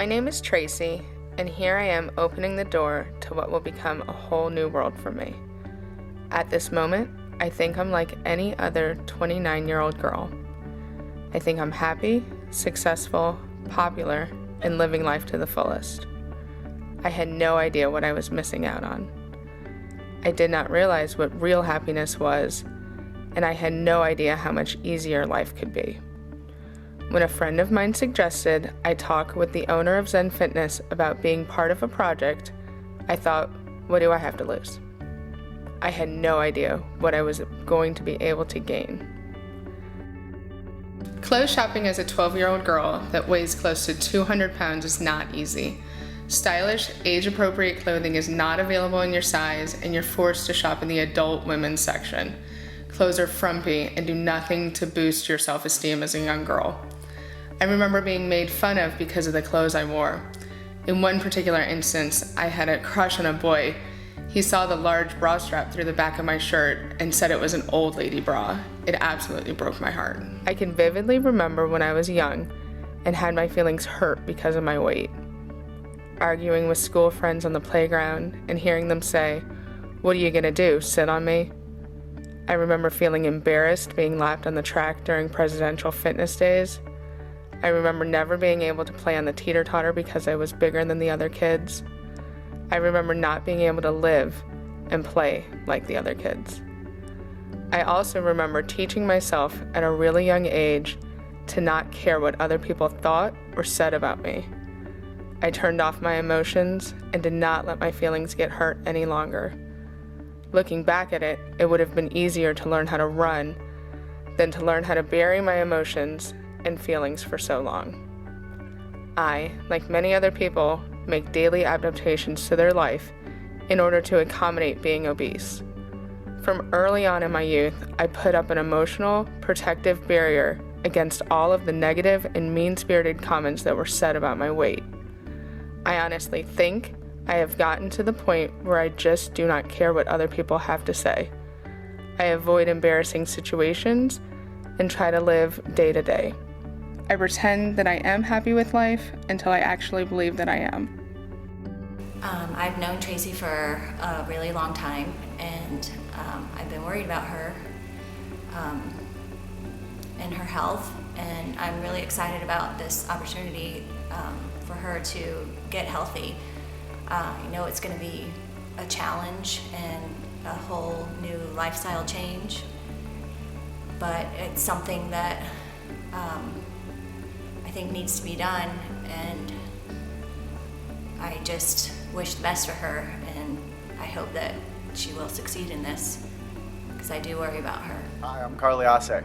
My name is Tracy, and here I am opening the door to what will become a whole new world for me. At this moment, I think I'm like any other 29-year-old girl. I think I'm happy, successful, popular, and living life to the fullest. I had no idea what I was missing out on. I did not realize what real happiness was, and I had no idea how much easier life could be. When a friend of mine suggested I talk with the owner of Zen Fitness about being part of a project, I thought, what do I have to lose? I had no idea what I was going to be able to gain. Clothes shopping as a 12-year-old girl that weighs close to 200 pounds is not easy. Stylish, age-appropriate clothing is not available in your size, and you're forced to shop in the adult women's section. Clothes are frumpy and do nothing to boost your self-esteem as a young girl. I remember being made fun of because of the clothes I wore. In one particular instance, I had a crush on a boy. He saw the large bra strap through the back of my shirt and said it was an old lady bra. It absolutely broke my heart. I can vividly remember when I was young and had my feelings hurt because of my weight. Arguing with school friends on the playground and hearing them say, "What are you gonna do, sit on me?" I remember feeling embarrassed being lapped on the track during presidential fitness days. I remember never being able to play on the teeter-totter because I was bigger than the other kids. I remember not being able to live and play like the other kids. I also remember teaching myself at a really young age to not care what other people thought or said about me. I turned off my emotions and did not let my feelings get hurt any longer. Looking back at it, it would have been easier to learn how to run than to learn how to bury my emotions and feelings for so long. I, like many other people, make daily adaptations to their life in order to accommodate being obese. From early on in my youth, I put up an emotional, protective barrier against all of the negative and mean-spirited comments that were said about my weight. I honestly think I have gotten to the point where I just do not care what other people have to say. I avoid embarrassing situations and try to live day to day. I pretend that I am happy with life until I actually believe that I am. I've known Tracy for a really long time, and I've been worried about her and her health, and I'm really excited about this opportunity for her to get healthy. I know it's going to be a challenge and a whole new lifestyle change, but it's something that I think needs to be done, and I just wish the best for her, and I hope that she will succeed in this, because I do worry about her. Hi, I'm Asse.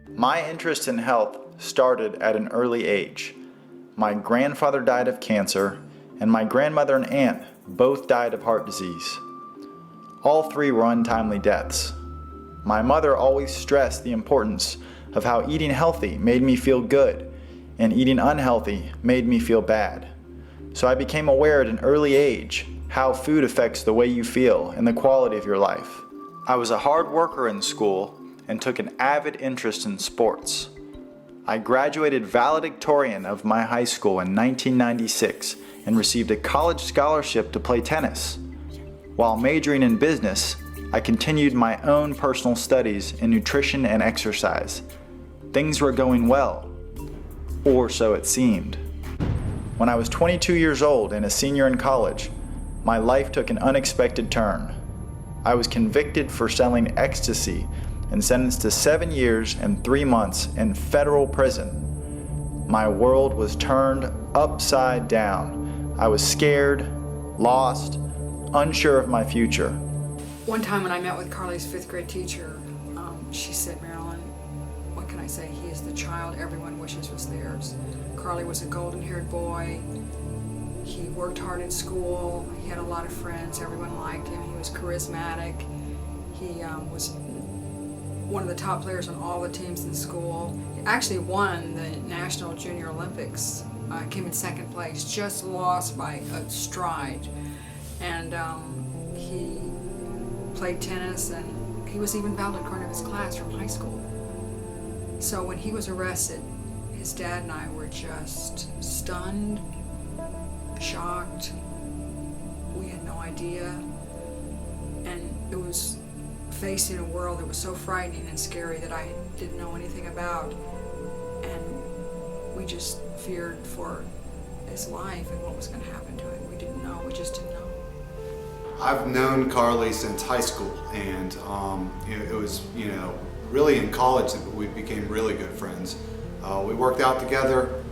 My interest in health started at an early age. My grandfather died of cancer, and my grandmother and aunt both died of heart disease. All three were untimely deaths. My mother always stressed the importance of how eating healthy made me feel good, and eating unhealthy made me feel bad. So I became aware at an early age how food affects the way you feel and the quality of your life. I was a hard worker in school and took an avid interest in sports. I graduated valedictorian of my high school in 1996 and received a college scholarship to play tennis. While majoring in business, I continued my own personal studies in nutrition and exercise. Things were going well, or so it seemed. When I was 22 years old and a senior in college, my life took an unexpected turn. I was convicted for selling ecstasy and sentenced to 7 years and 3 months in federal prison. My world was turned upside down. I was scared, lost, unsure of my future. One time when I met with Carly's 5th grade teacher, she said, "Marilyn, what can I say? He is the child everyone wishes was theirs." Carly was a golden-haired boy. He worked hard at school. He had a lot of friends. Everyone liked him. He was charismatic. He was one of the top players on all the teams in school. He actually won the National Junior Olympics, came in 2nd place, just lost by a stride. And he played tennis, and he was even valedictorian of his class from high school. So when he was arrested, his dad and I were just stunned, shocked. We had no idea. And it was facing a world that was so frightening and scary that I didn't know anything about. And we just feared for his life and what was going to happen to him. We didn't know. We just didn't know. I've known Carly since high school, and it was, really in college that we became really good friends. We worked out together,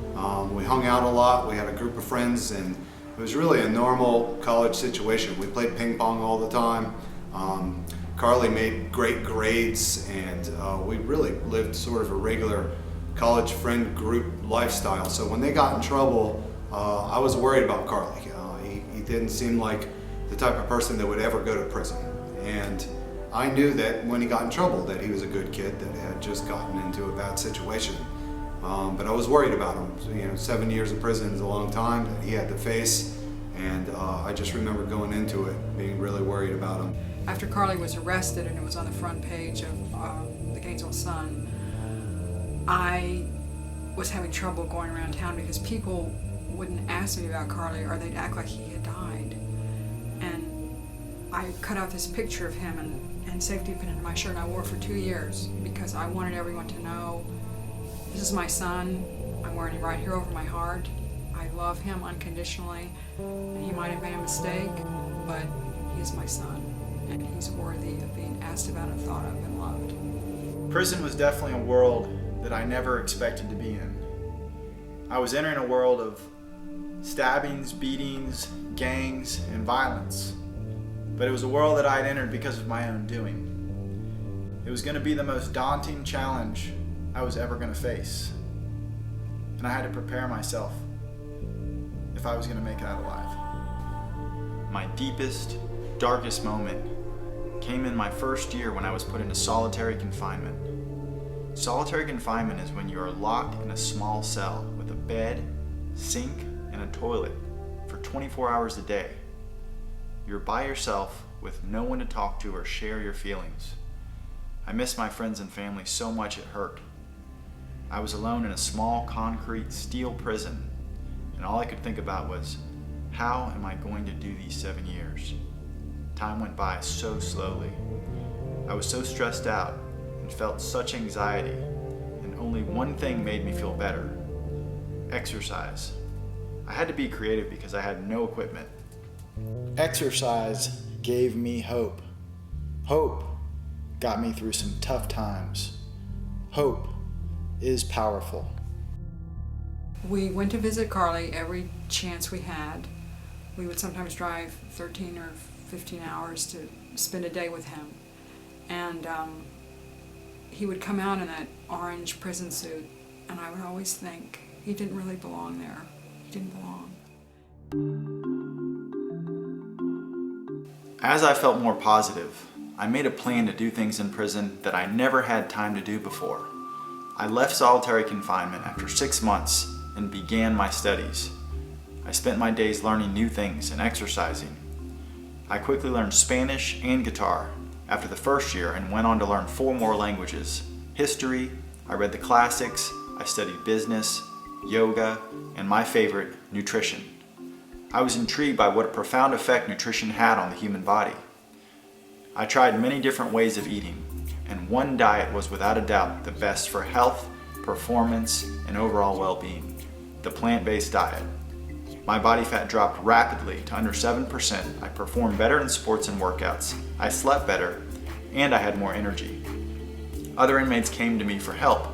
we hung out a lot, we had a group of friends, and it was really a normal college situation. We played ping pong all the time. Carly made great grades, and we really lived sort of a regular college friend group lifestyle. So when they got in trouble, I was worried about Carly. He didn't seem like the type of person that would ever go to prison. And I knew that when he got in trouble that he was a good kid that had just gotten into a bad situation. But I was worried about him. 7 years in prison is a long time that he had to face. And I just remember going into it being really worried about him. After Carly was arrested and it was on the front page of the Gainesville Sun, I was having trouble going around town because people wouldn't ask me about Carly, or they'd act like he had died. And I cut out this picture of him and safety pin in my shirt, and I wore it for 2 years because I wanted everyone to know, this is my son. I'm wearing him right here over my heart. I love him unconditionally. He might have made a mistake, but he's my son, and he's worthy of being asked about and thought of and loved. Prison was definitely a world that I never expected to be in. I was entering a world of stabbings, beatings, gangs, and violence. But it was a world that I had entered because of my own doing. It was going to be the most daunting challenge I was ever going to face. And I had to prepare myself if I was going to make it out alive. My deepest, darkest moment came in my first year when I was put into solitary confinement. Solitary confinement is when you are locked in a small cell with a bed, sink, and a toilet for 24 hours a day. You're by yourself with no one to talk to or share your feelings. I missed my friends and family so much it hurt. I was alone in a small concrete steel prison, and all I could think about was, how am I going to do these 7 years? Time went by so slowly. I was so stressed out and felt such anxiety, and only one thing made me feel better: exercise. I had to be creative because I had no equipment. Exercise gave me hope. Hope got me through some tough times. Hope is powerful. We went to visit Carly every chance we had. We would sometimes drive 13 or 15 hours to spend a day with him. And he would come out in that orange prison suit, and I would always think, he didn't really belong there. He didn't belong. As I felt more positive, I made a plan to do things in prison that I never had time to do before. I left solitary confinement after 6 months and began my studies. I spent my days learning new things and exercising. I quickly learned Spanish and guitar after the first year and went on to learn 4 more languages: history, I read the classics, I studied business, yoga, and my favorite, nutrition. I was intrigued by what a profound effect nutrition had on the human body. I tried many different ways of eating, and one diet was without a doubt the best for health, performance, and overall well-being: the plant-based diet. My body fat dropped rapidly to under 7%. I performed better in sports and workouts. I slept better, and I had more energy. Other inmates came to me for help,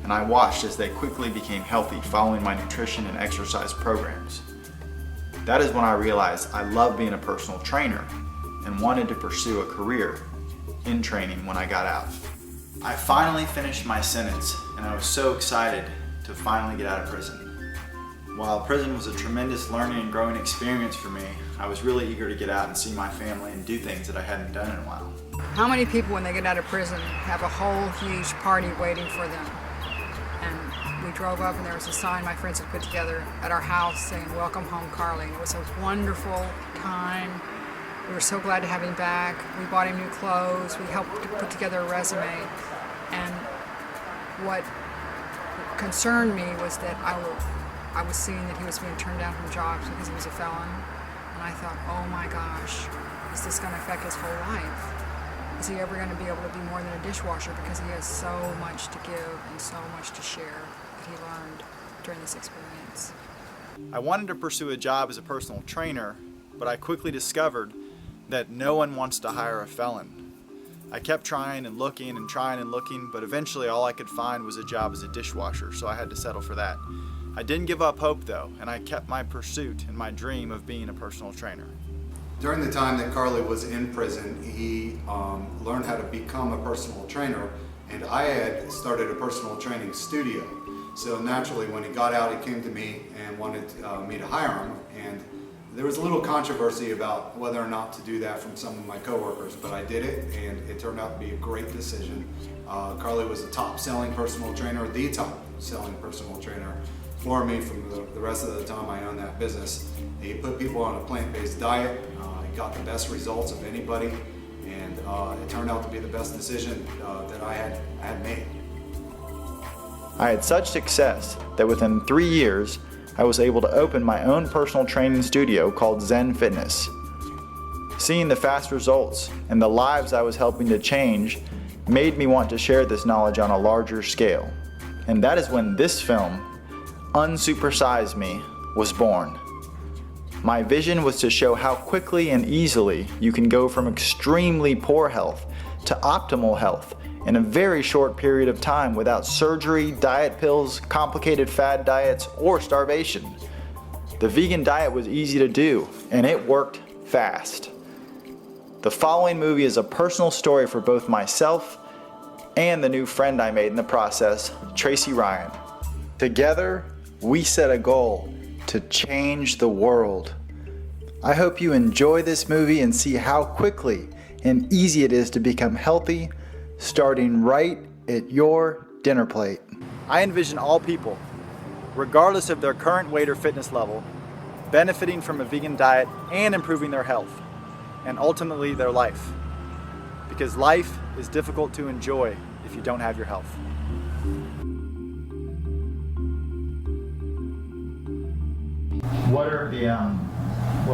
and I watched as they quickly became healthy following my nutrition and exercise programs. That is when I realized I loved being a personal trainer and wanted to pursue a career in training when I got out. I finally finished my sentence, and I was so excited to finally get out of prison. While prison was a tremendous learning and growing experience for me, I was really eager to get out and see my family and do things that I hadn't done in a while. How many people, when they get out of prison, have a whole huge party waiting for them? And we drove up, and there was a sign my friends had put together at our house saying, "Welcome home, Carly." And it was a wonderful time. We were so glad to have him back. We bought him new clothes. We helped to put together a resume. And what concerned me was that I was seeing that he was being turned down from jobs because he was a felon. And I thought, oh my gosh, is this going to affect his whole life? Is he ever going to be able to be more than a dishwasher, because he has so much to give and so much to share that he learned during this experience. I wanted to pursue a job as a personal trainer, but I quickly discovered that no one wants to hire a felon. I kept trying and looking, but eventually all I could find was a job as a dishwasher, so I had to settle for that. I didn't give up hope though, and I kept my pursuit and my dream of being a personal trainer. During the time that Carly was in prison, he learned how to become a personal trainer, and I had started a personal training studio. So naturally, when he got out, he came to me and wanted me to hire him. And there was a little controversy about whether or not to do that from some of my coworkers, but I did it, and it turned out to be a great decision. Carly was a top-selling personal trainer, the top-selling personal trainer for me from the rest of the time I owned that business. He put people on a plant-based diet. He got the best results of anybody, and it turned out to be the best decision that I had made. I had such success that within 3 years, I was able to open my own personal training studio called Zen Fitness. Seeing the fast results and the lives I was helping to change made me want to share this knowledge on a larger scale. And that is when this film, Unsupersize Me, was born. My vision was to show how quickly and easily you can go from extremely poor health to optimal health in a very short period of time without surgery, diet pills, complicated fad diets, or starvation. The vegan diet was easy to do, and it worked fast. The following movie is a personal story for both myself and the new friend I made in the process, Tracy Ryan. Together, we set a goal to change the world. I hope you enjoy this movie and see how quickly and easy it is to become healthy, starting right at your dinner plate. I envision all people, regardless of their current weight or fitness level, benefiting from a vegan diet and improving their health, and ultimately their life. Because life is difficult to enjoy if you don't have your health. What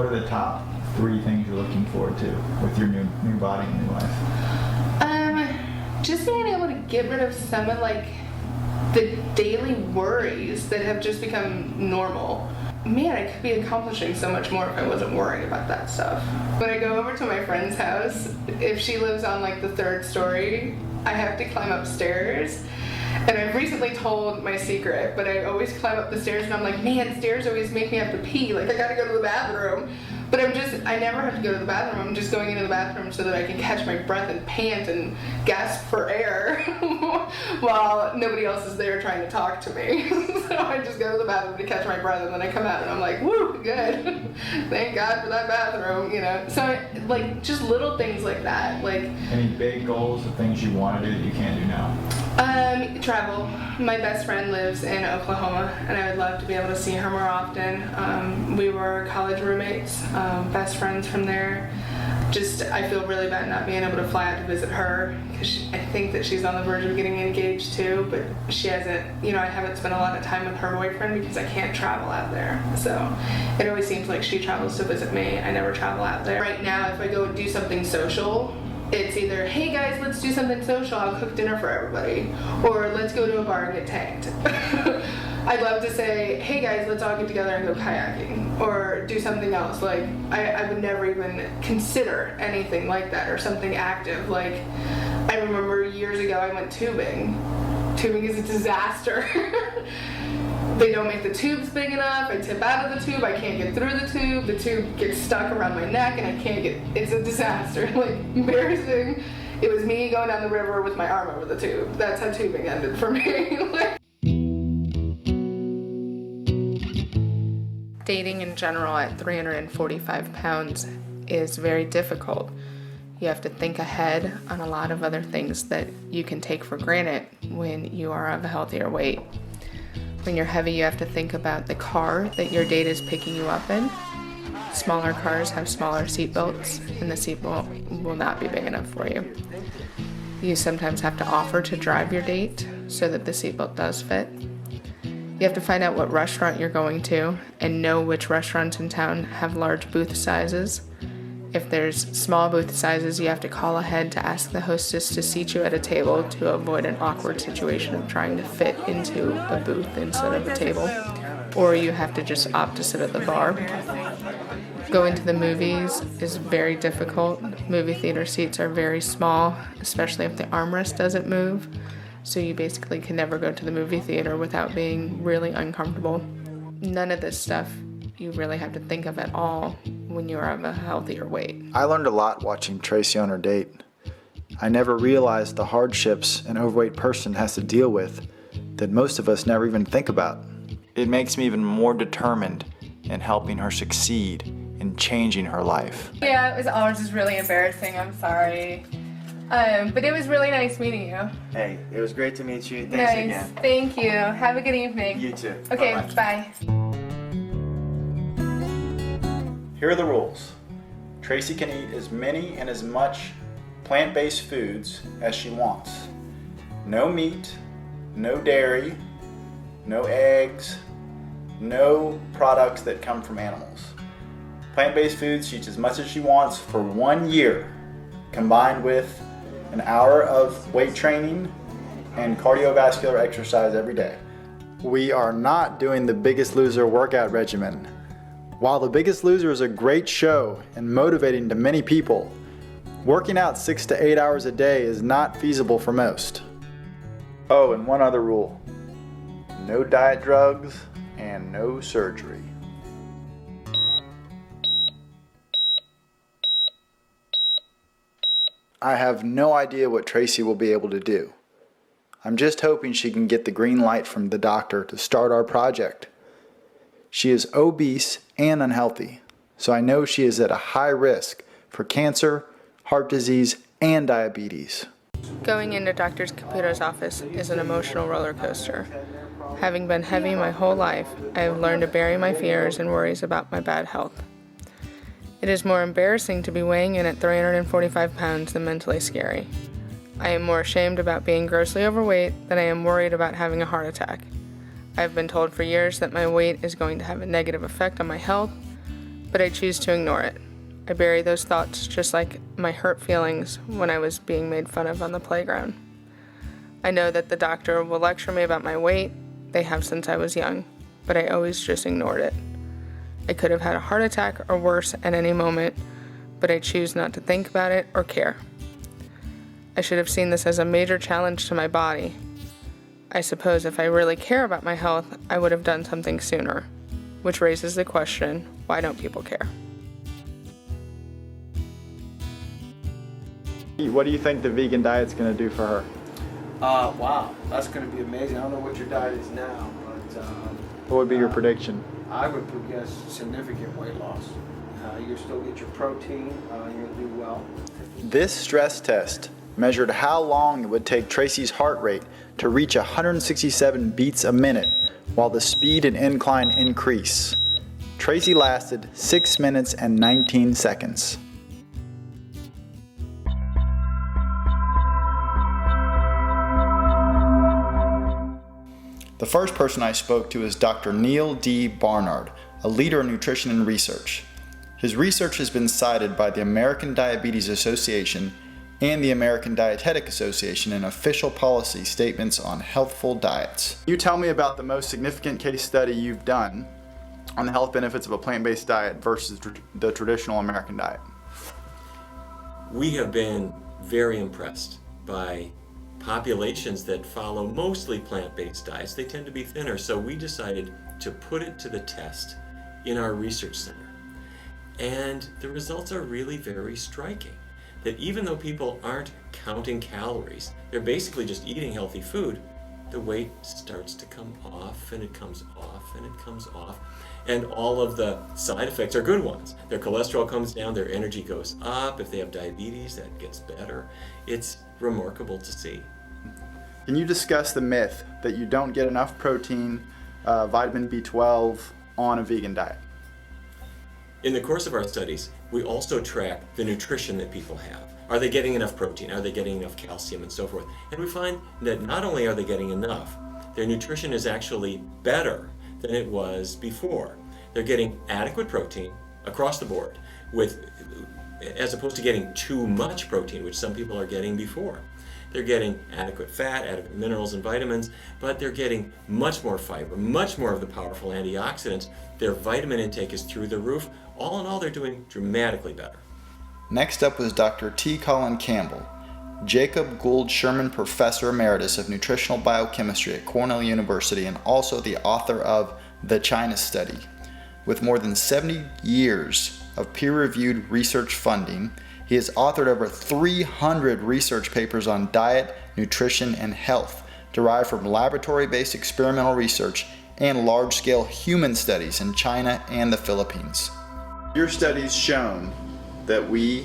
are the top 3 things you're looking forward to with your new body and new life? Just being able to get rid of some of the daily worries that have just become normal. Man, I could be accomplishing so much more if I wasn't worrying about that stuff. When I go over to my friend's house, if she lives on the 3rd story, I have to climb upstairs. And I've recently told my secret, but I always climb up the stairs and I'm like, man, stairs always make me have to pee. I gotta go to the bathroom. But I never have to go to the bathroom. I'm just going into the bathroom so that I can catch my breath and pant and gasp for air while nobody else is there trying to talk to me. So I just go to the bathroom to catch my breath, and then I come out and I'm like, woo, good. Thank God for that bathroom, So just little things like that. Any big goals of things you want to do that you can't do now? Travel. My best friend lives in Oklahoma, and I would love to be able to see her more often. We were college roommates, best friends from there. I feel really bad not being able to fly out to visit her, because I think that she's on the verge of getting engaged too, but she hasn't, I haven't spent a lot of time with her boyfriend because I can't travel out there. So it always seems like she travels to visit me. I never travel out there. Right now, if I go do something social, it's either, hey guys, let's do something social, I'll cook dinner for everybody, or let's go to a bar and get tanked. I'd love to say, hey guys, let's all get together and go kayaking, or do something else. I would never even consider anything like that, or something active. I remember years ago I went tubing. Tubing is a disaster. They don't make the tubes big enough. I tip out of the tube. I can't get through the tube gets stuck around my neck, and I can't get, it's a disaster. Embarrassing. It was me going down the river with my arm over the tube. That's how tubing ended for me. Dating in general at 345 pounds is very difficult. You have to think ahead on a lot of other things that you can take for granted when you are of a healthier weight. When you're heavy, you have to think about the car that your date is picking you up in. Smaller cars have smaller seat belts, and the seat belt will not be big enough for you. You sometimes have to offer to drive your date so that the seatbelt does fit. You have to find out what restaurant you're going to and know which restaurants in town have large booth sizes. If there's small booth sizes, you have to call ahead to ask the hostess to seat you at a table to avoid an awkward situation of trying to fit into a booth instead of a table. Or you have to just opt to sit at the bar. Going to the movies is very difficult. Movie theater seats are very small, especially if the armrest doesn't move. So you basically can never go to the movie theater without being really uncomfortable. None of this stuff you really have to think of at all when you're of a healthier weight. I learned a lot watching Tracy on her date. I never realized the hardships an overweight person has to deal with that most of us never even think about. It makes me even more determined in helping her succeed in changing her life. Yeah, it was always just really embarrassing. I'm sorry. But it was really nice meeting you. Hey, it was great to meet you. Thanks again. Thank you. Have a good evening. You too. Okay, Bye-bye. bye. Here are the rules. Tracy can eat as many and as much plant-based foods as she wants. No meat, no dairy, no eggs, no products that come from animals. Plant-based foods she eats as much as she wants for 1 year, combined with an hour of weight training and cardiovascular exercise every day. We are not doing the Biggest Loser workout regimen. While The Biggest Loser is a great show and motivating to many people, working out 6 to 8 hours a day is not feasible for most. Oh, and one other rule. No diet drugs and no surgery. I have no idea what Tracy will be able to do. I'm just hoping she can get the green light from the doctor to start our project. She is obese and unhealthy, so I know she is at a high risk for cancer, heart disease, and diabetes. Going into Dr. Caputo's office is an emotional roller coaster. Having been heavy my whole life, I have learned to bury my fears and worries about my bad health. It is more embarrassing to be weighing in at 345 pounds than mentally scary. I am more ashamed about being grossly overweight than I am worried about having a heart attack. I have been told for years that my weight is going to have a negative effect on my health, but I choose to ignore it. I bury those thoughts just like my hurt feelings when I was being made fun of on the playground. I know that the doctor will lecture me about my weight. They have since I was young, but I always just ignored it. I could have had a heart attack or worse at any moment, but I choose not to think about it or care. I should have seen this as a major challenge to my body. I suppose if I really care about my health, I would have done something sooner, which raises the question, why don't people care? What do you think the vegan diet's going to do for her? Wow, that's going to be amazing. I don't know what your diet is now, but What would be your prediction? I would guess significant weight loss. You'll still get your protein. You'll do well. This stress test measured how long it would take Tracy's heart rate to reach 167 beats a minute while the speed and incline increase. Tracy lasted 6 minutes and 19 seconds. The first person I spoke to is Dr. Neil D. Barnard, a leader in nutrition and research. His research has been cited by the American Diabetes Association and the American Dietetic Association in official policy statements on healthful diets. You tell me about the most significant case study you've done on the health benefits of a plant-based diet versus the traditional American diet. We have been very impressed by populations that follow mostly plant-based diets. They tend to be thinner, so we decided to put it to the test in our research center. And the results are really very striking. That even though people aren't counting calories, they're basically just eating healthy food, the weight starts to come off and it comes off and it comes off. And all of the side effects are good ones. Their cholesterol comes down, their energy goes up. If they have diabetes, that gets better. It's remarkable to see. Can you discuss the myth that you don't get enough protein, vitamin B12 on a vegan diet? In the course of our studies, we also track the nutrition that people have. Are they getting enough protein? Are they getting enough calcium and so forth? And we find that not only are they getting enough, their nutrition is actually better than it was before. They're getting adequate protein across the board, as opposed to getting too much protein, which some people are getting before. They're getting adequate fat, adequate minerals and vitamins, but they're getting much more fiber, much more of the powerful antioxidants. Their vitamin intake is through the roof. All in all, they're doing dramatically better. Next up was Dr. T. Colin Campbell, Jacob Gould Sherman Professor Emeritus of Nutritional Biochemistry at Cornell University and also the author of The China Study. With more than 70 years of peer-reviewed research funding, he has authored over 300 research papers on diet, nutrition, and health, derived from laboratory-based experimental research and large-scale human studies in China and the Philippines. Your study's shown that we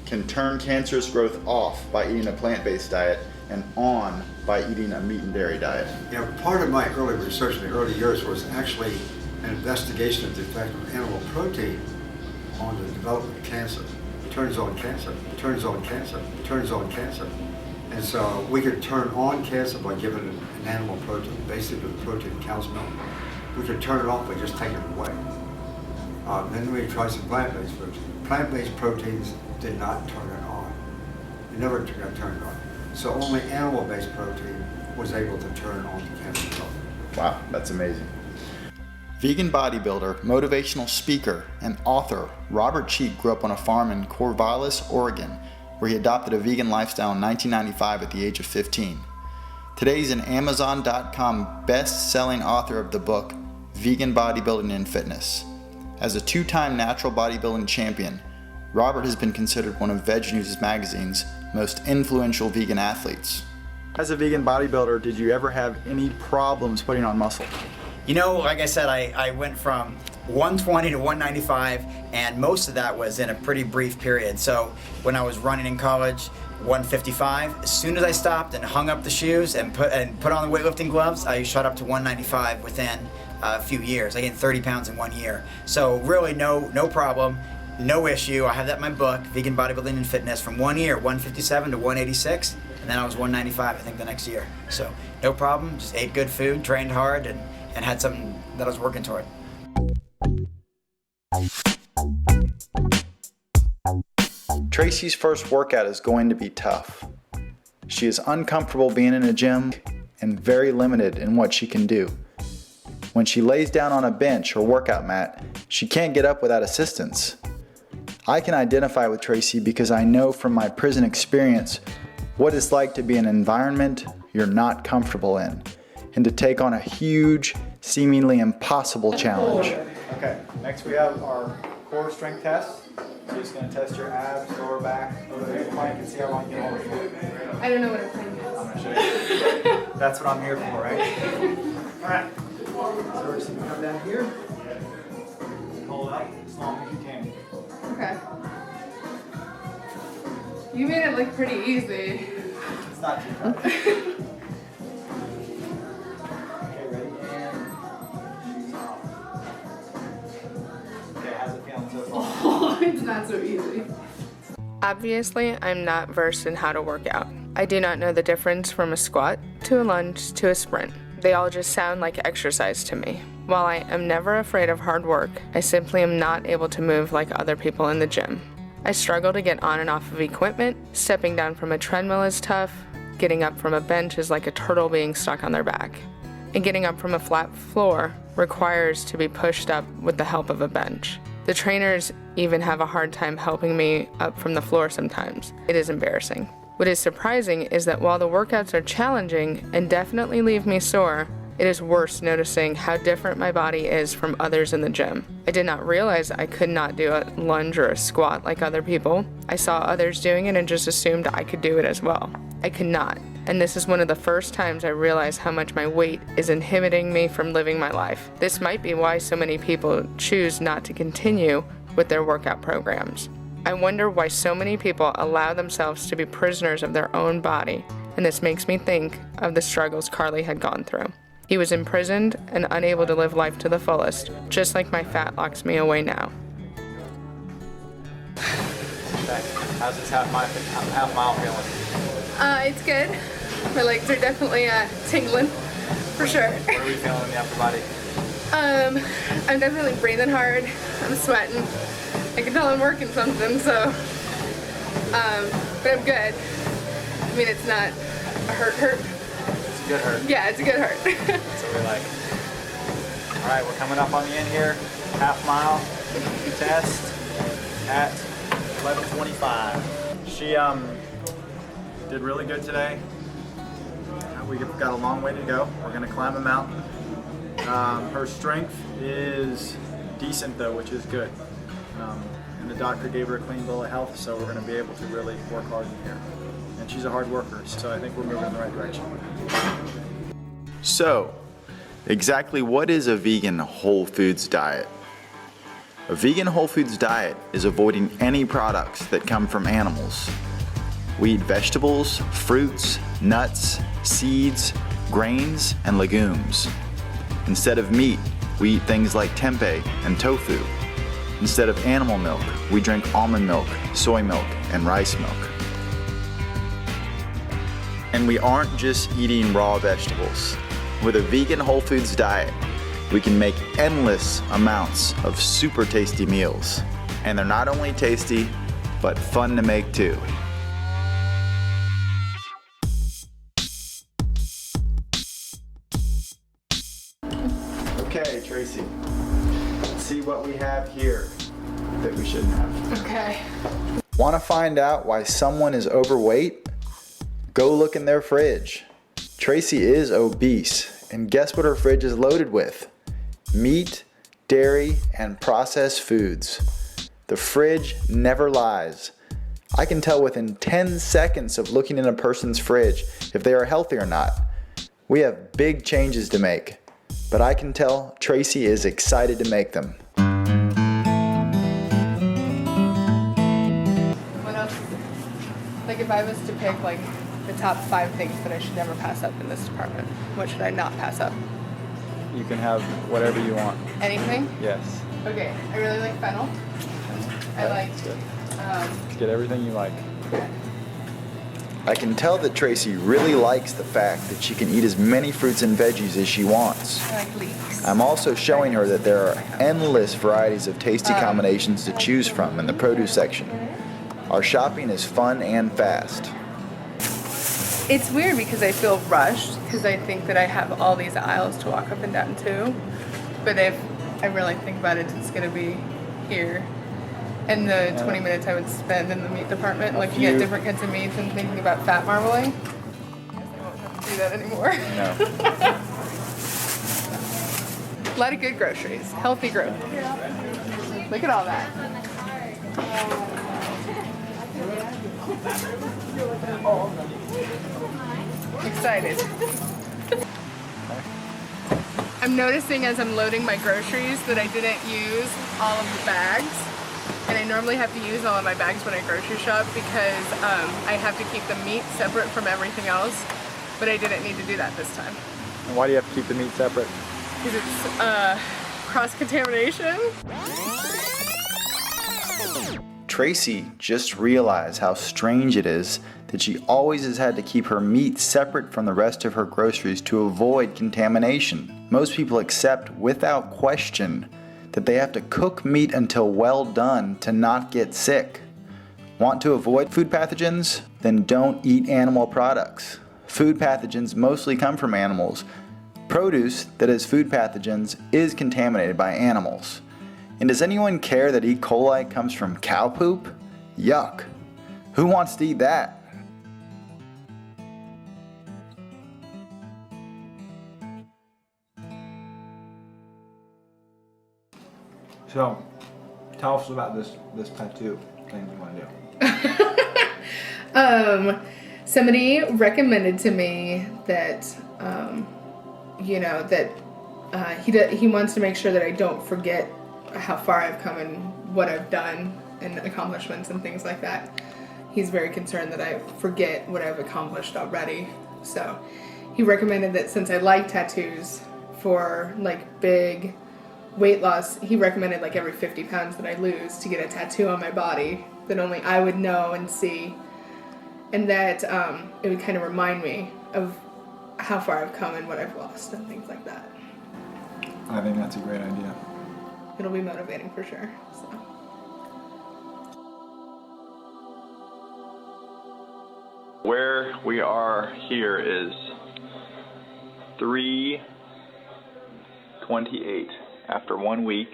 can turn cancerous growth off by eating a plant-based diet and on by eating a meat and dairy diet. Yeah, part of my early research in the early years was actually an investigation of the effect of animal protein on the development of cancer. It turns on cancer, it turns on cancer, it turns on cancer. And so we could turn on cancer by giving an animal protein, basically the protein in cow's milk. We could turn it off by just taking it away. Then we tried some plant-based proteins. Plant-based proteins did not turn it on. It never got turned on. So only animal-based protein was able to turn on the cancer cell. Wow, that's amazing. Vegan bodybuilder, motivational speaker, and author Robert Cheek grew up on a farm in Corvallis, Oregon, where he adopted a vegan lifestyle in 1995 at the age of 15. Today he's an Amazon.com best-selling author of the book Vegan Bodybuilding and Fitness. As a two-time natural bodybuilding champion, Robert has been considered one of Veg News Magazine's most influential vegan athletes. As a vegan bodybuilder, did you ever have any problems putting on muscle? You know, like I said, I went from 120 to 195, and most of that was in a pretty brief period. So when I was running in college, 155. As soon as I stopped and hung up the shoes and put on the weightlifting gloves, I shot up to 195 within a few years. I gained 30 pounds in 1 year. So really no problem, no issue. I have that in my book, Vegan Bodybuilding and Fitness, from 1 year, 157 to 186, and then I was 195, I think, the next year. So no problem, just ate good food, trained hard, and had something that I was working toward. Tracy's first workout is going to be tough. She is uncomfortable being in a gym and very limited in what she can do. When she lays down on a bench or workout mat, she can't get up without assistance. I can identify with Tracy because I know from my prison experience what it's like to be in an environment you're not comfortable in and to take on a huge, seemingly impossible challenge. Okay, next we have our core strength test. So just going to test your abs, lower back, over the plank, and see how long you can hold it. I don't know what a plank is. I'm going to show you. That's what I'm here for, right? All right. So we're just going to come down here, hold it up as long as you can. Okay. You made it look pretty easy. It's not too tough. Okay, ready? And she's off. Okay, how's it feeling so far? Oh, it's not so easy. Obviously, I'm not versed in how to work out. I do not know the difference from a squat to a lunge to a sprint. They all just sound like exercise to me. While I am never afraid of hard work, I simply am not able to move like other people in the gym. I struggle to get on and off of equipment. Stepping down from a treadmill is tough. Getting up from a bench is like a turtle being stuck on their back. And getting up from a flat floor requires to be pushed up with the help of a bench. The trainers even have a hard time helping me up from the floor sometimes. It is embarrassing. What is surprising is that while the workouts are challenging and definitely leave me sore, it is worse noticing how different my body is from others in the gym. I did not realize I could not do a lunge or a squat like other people. I saw others doing it and just assumed I could do it as well. I could not, and this is one of the first times I realized how much my weight is inhibiting me from living my life. This might be why so many people choose not to continue with their workout programs. I wonder why so many people allow themselves to be prisoners of their own body, and this makes me think of the struggles Carly had gone through. He was imprisoned and unable to live life to the fullest, just like my fat locks me away now. How's this half mile feeling? It's good. My legs are definitely tingling. for sure. What are we feeling in the upper body? I'm definitely breathing hard. I'm sweating. I can tell I'm working something, so, but I'm good. I mean, it's not a hurt. It's a good hurt. Yeah, it's a good hurt. That's what we like. All right, we're coming up on the end here. Half mile test at 11:25. She did really good today. We've got a long way to go. We're gonna climb a mountain. Her strength is decent though, which is good. And the doctor gave her a clean bill of health, so we're gonna be able to really work hard in here. And she's a hard worker, so I think we're moving in the right direction. So, exactly what is a vegan whole foods diet? A vegan whole foods diet is avoiding any products that come from animals. We eat vegetables, fruits, nuts, seeds, grains, and legumes. Instead of meat, we eat things like tempeh and tofu. Instead of animal milk, we drink almond milk, soy milk, and rice milk. And we aren't just eating raw vegetables. With a vegan whole foods diet, we can make endless amounts of super tasty meals. And they're not only tasty, but fun to make too. Okay, Tracy, let's see what we have here that we shouldn't have. Okay. Want to find out why someone is overweight? Go look in their fridge. Tracy is obese, and guess what her fridge is loaded with? Meat, dairy, and processed foods. The fridge never lies. I can tell within 10 seconds of looking in a person's fridge if they are healthy or not. We have big changes to make, but I can tell Tracy is excited to make them. What else? Like if I was to pick like the top 5 things that I should never pass up in this department, what should I not pass up? You can have whatever you want. Anything? Yes. Okay, I really like fennel. I like, Get everything you like. okay. I can tell that Tracy really likes the fact that she can eat as many fruits and veggies as she wants. I like leeks. I'm also showing her that there are endless varieties of tasty combinations to choose from in the produce section. Our shopping is fun and fast. It's weird because I feel rushed because I think that I have all these aisles to walk up and down to. But if I really think about it, it's going to be here. And the 20 minutes I would spend in the meat department looking at different kinds of meats and thinking about fat marbling. I guess I won't have to do that anymore. No. A lot of good groceries, healthy groceries. Look at all that. Excited. I'm noticing as I'm loading my groceries that I didn't use all of the bags. And I normally have to use all of my bags when I grocery shop because I have to keep the meat separate from everything else. But I didn't need to do that this time. And why do you have to keep the meat separate? Because it's cross-contamination. Tracy just realized how strange it is that she always has had to keep her meat separate from the rest of her groceries to avoid contamination. Most people accept without question that they have to cook meat until well done to not get sick. Want to avoid food pathogens? Then don't eat animal products. Food pathogens mostly come from animals. Produce that has food pathogens is contaminated by animals. And does anyone care that E. coli comes from cow poop? Yuck. Who wants to eat that? So, tell us about this tattoo thing you want to do. Somebody recommended to me that, he wants to make sure that I don't forget how far I've come and what I've done and accomplishments and things like that. He's very concerned that I forget what I've accomplished already. So he recommended that since I like tattoos for like big weight loss, he recommended like every 50 pounds that I lose to get a tattoo on my body that only I would know and see. And that it would kind of remind me of how far I've come and what I've lost and things like that. I think that's a great idea. It'll be motivating for sure. So. Where we are here is 3:28 after 1 week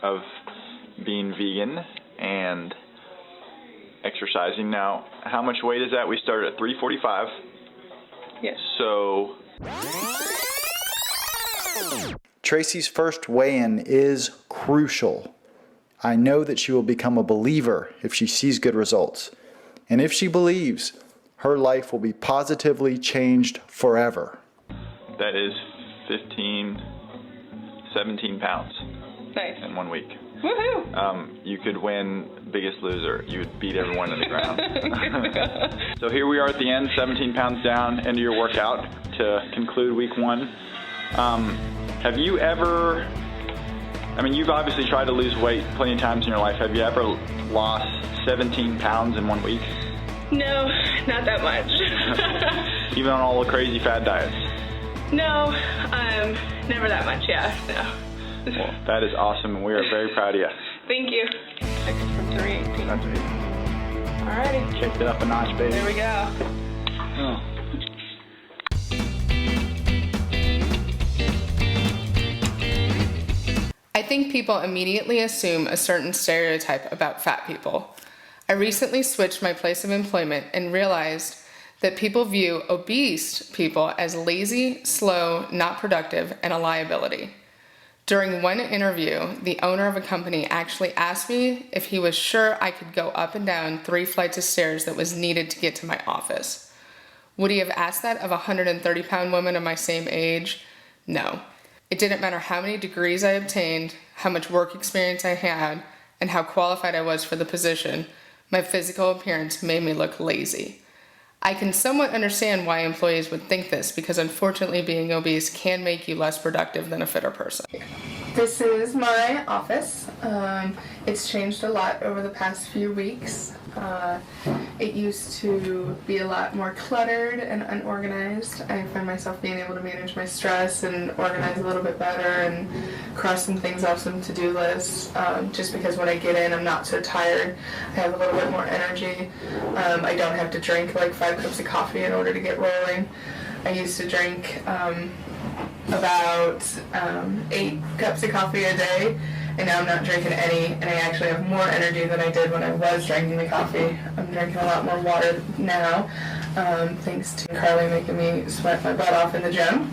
of being vegan and exercising. Now, how much weight is that? We started at 345. Yes. So Tracy's first weigh-in is crucial. I know that she will become a believer if she sees good results. And if she believes, her life will be positively changed forever. That is 17 pounds Nice. in 1 week. Woohoo! You could win Biggest Loser. You would beat everyone to the ground. So here we are at the end, 17 pounds down, end of your workout to conclude week 1. Have you ever, you've obviously tried to lose weight plenty of times in your life. Have you ever lost 17 pounds in 1 week? No, not that much. Even on all the crazy fad diets? No, never that much, yeah, no. Well, that is awesome, and we are very proud of you. Thank you. From 318. That's it. Alrighty. Kicked it up a notch, baby. There we go. Oh. I think people immediately assume a certain stereotype about fat people. I recently switched my place of employment and realized that people view obese people as lazy, slow, not productive, and a liability. During one interview, the owner of a company actually asked me if he was sure I could go up and down 3 flights of stairs that was needed to get to my office. Would he have asked that of a 130-pound woman of my same age? No. It didn't matter how many degrees I obtained, how much work experience I had, and how qualified I was for the position. My physical appearance made me look lazy. I can somewhat understand why employees would think this, because unfortunately being obese can make you less productive than a fitter person. This is my office. It's changed a lot over the past few weeks. It used to be a lot more cluttered and unorganized. I find myself being able to manage my stress and organize a little bit better and cross some things off some to-do lists. Just because when I get in, I'm not so tired. I have a little bit more energy. I don't have to drink like 5 cups of coffee in order to get rolling. I used to drink about 8 cups of coffee a day, and now I'm not drinking any, and I actually have more energy than I did when I was drinking the coffee. I'm drinking a lot more water now, thanks to Carly making me sweat my butt off in the gym.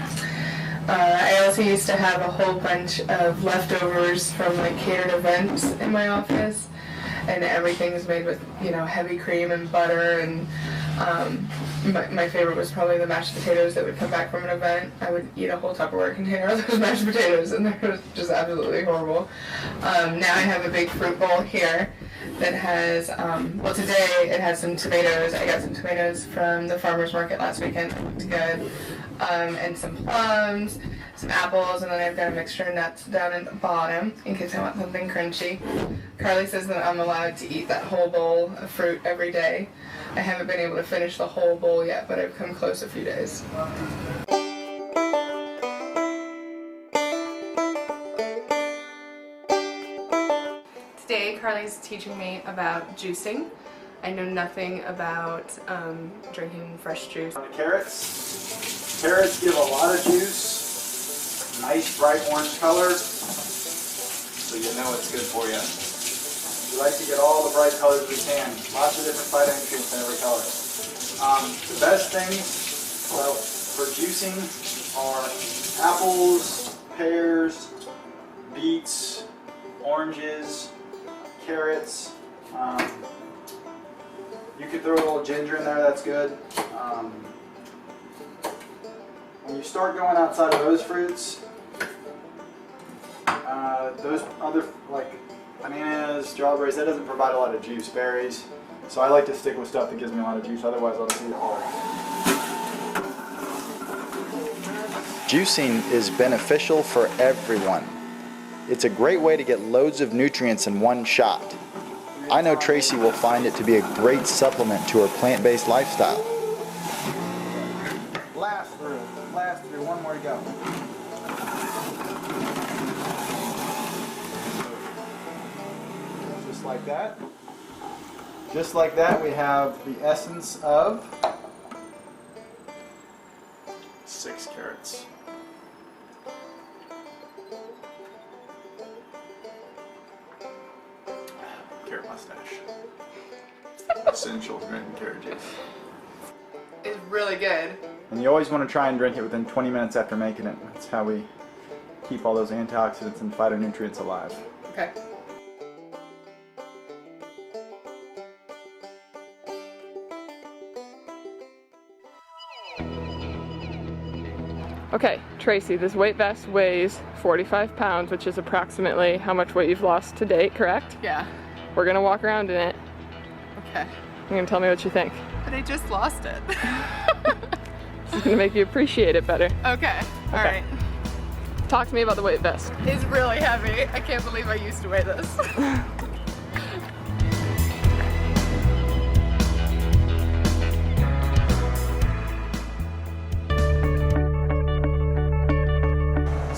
I also used to have a whole bunch of leftovers from like catered events in my office, and everything is made with, heavy cream and butter, and my favorite was probably the mashed potatoes that would come back from an event. I would eat a whole Tupperware container of those mashed potatoes, and they were just absolutely horrible. Now I have a big fruit bowl here that has, today it has some tomatoes. I got some tomatoes from the farmer's market last weekend. It looked good. And some plums, some apples, and then I've got a mixture of nuts down at the bottom in case I want something crunchy. Carly says that I'm allowed to eat that whole bowl of fruit every day. I haven't been able to finish the whole bowl yet, but I've come close a few days. Today, Carly's teaching me about juicing. I know nothing about drinking fresh juice. Carrots give a lot of juice, nice bright orange color, so you know it's good for you. We like to get all the bright colors we can. Lots of different phytonutrients in every color. The best things for juicing are apples, pears, beets, oranges, carrots. You could throw a little ginger in there, that's good. When you start going outside of those fruits, those other, like bananas, strawberries, that doesn't provide a lot of juice. Berries. So I like to stick with stuff that gives me a lot of juice, otherwise I'll just eat it hard. Juicing is beneficial for everyone. It's a great way to get loads of nutrients in one shot. I know Tracy will find it to be a great supplement to her plant-based lifestyle. like that. Just like that, we have the essence of 6 carrots. Carrot mustache. Essential drinking carrot juice. It's really good. And you always want to try and drink it within 20 minutes after making it. That's how we keep all those antioxidants and phytonutrients alive. Okay. Okay, Tracy, this weight vest weighs 45 pounds, which is approximately how much weight you've lost to date, correct? Yeah. We're gonna walk around in it. Okay. You're gonna tell me what you think. But I just lost it. It's gonna make you appreciate it better. Okay, alright. Talk to me about the weight vest. It's really heavy. I can't believe I used to weigh this.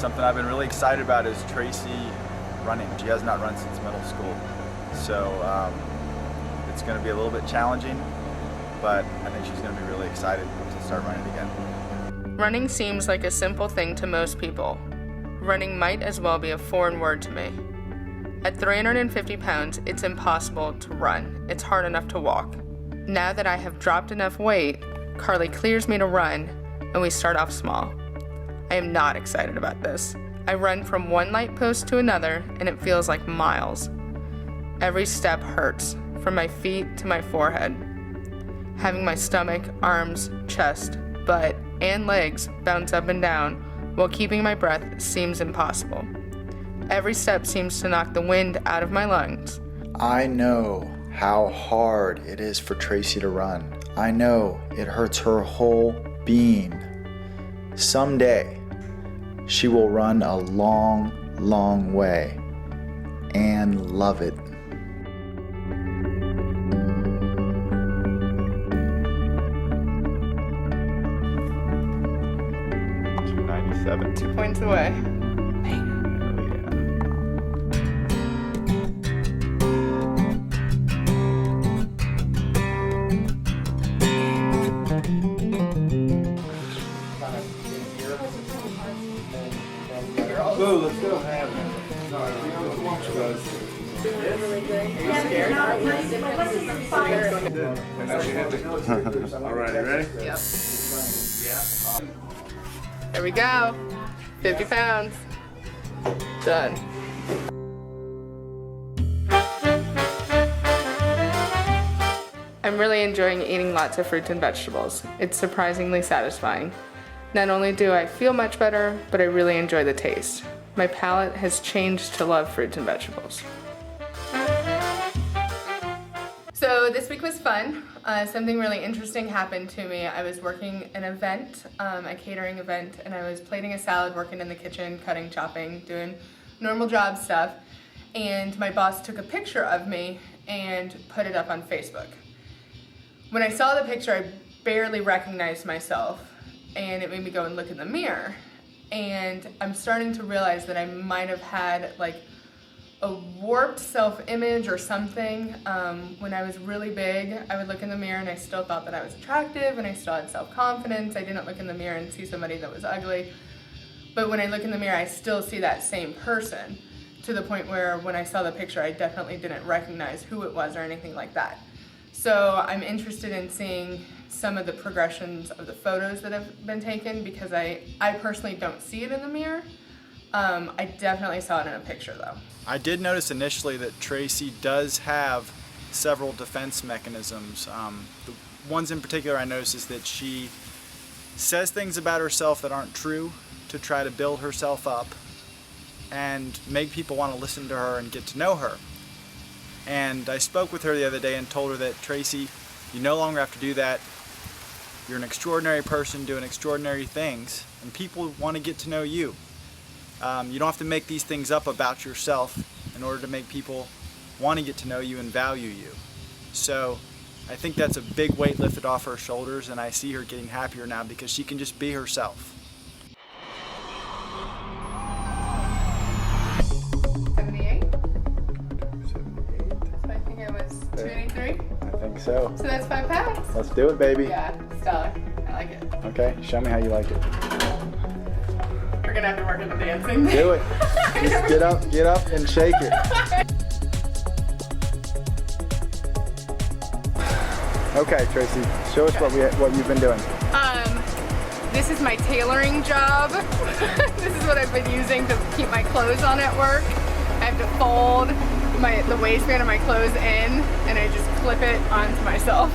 Something I've been really excited about is Tracy running. She has not run since middle school. So it's going to be a little bit challenging, but I think she's going to be really excited to start running again. Running seems like a simple thing to most people. Running might as well be a foreign word to me. At 350 pounds, it's impossible to run. It's hard enough to walk. Now that I have dropped enough weight, Carly clears me to run, and we start off small. I am not excited about this. I run from one light post to another, and it feels like miles. Every step hurts, from my feet to my forehead. Having my stomach, arms, chest, butt, and legs bounce up and down while keeping my breath seems impossible. Every step seems to knock the wind out of my lungs. I know how hard it is for Tracy to run. I know it hurts her whole being. Someday, she will run a long, long way and love it. $297. 2 points away. Go, let's go. All right, you ready? Yep. There we go. 50 pounds. Done. I'm really enjoying eating lots of fruits and vegetables. It's surprisingly satisfying. Not only do I feel much better, but I really enjoy the taste. My palate has changed to love fruits and vegetables. So this week was fun. Something really interesting happened to me. I was working an event, a catering event, and I was plating a salad, working in the kitchen, cutting, chopping, doing normal job stuff. And my boss took a picture of me and put it up on Facebook. When I saw the picture, I barely recognized myself, and it made me go and look in the mirror. And I'm starting to realize that I might have had like a warped self-image or something. When I was really big, I would look in the mirror and I still thought that I was attractive and I still had self-confidence. I didn't look in the mirror and see somebody that was ugly. But when I look in the mirror, I still see that same person, to the point where when I saw the picture, I definitely didn't recognize who it was or anything like that. So I'm interested in seeing some of the progressions of the photos that have been taken, because I personally don't see it in the mirror. I definitely saw it in a picture though. I did notice initially that Tracy does have several defense mechanisms. The ones in particular I noticed is that she says things about herself that aren't true to try to build herself up and make people want to listen to her and get to know her. And I spoke with her the other day and told her that, Tracy, you no longer have to do that. You're an extraordinary person doing extraordinary things, and people want to get to know you. You don't have to make these things up about yourself in order to make people want to get to know you and value you. So I think that's a big weight lifted off her shoulders, and I see her getting happier now because she can just be herself. 78? 78. so. So that's 5 pounds. Let's do it, baby. Yeah, stellar. I like it. Okay, show me how you like it. We're gonna have to work on the dancing. Do it. Just get up and shake it. Okay, Tracy, show us what you've been doing. This is my tailoring job. This is what I've been using to keep my clothes on at work. I have to fold the waistband of my clothes in, and I just clip it onto myself.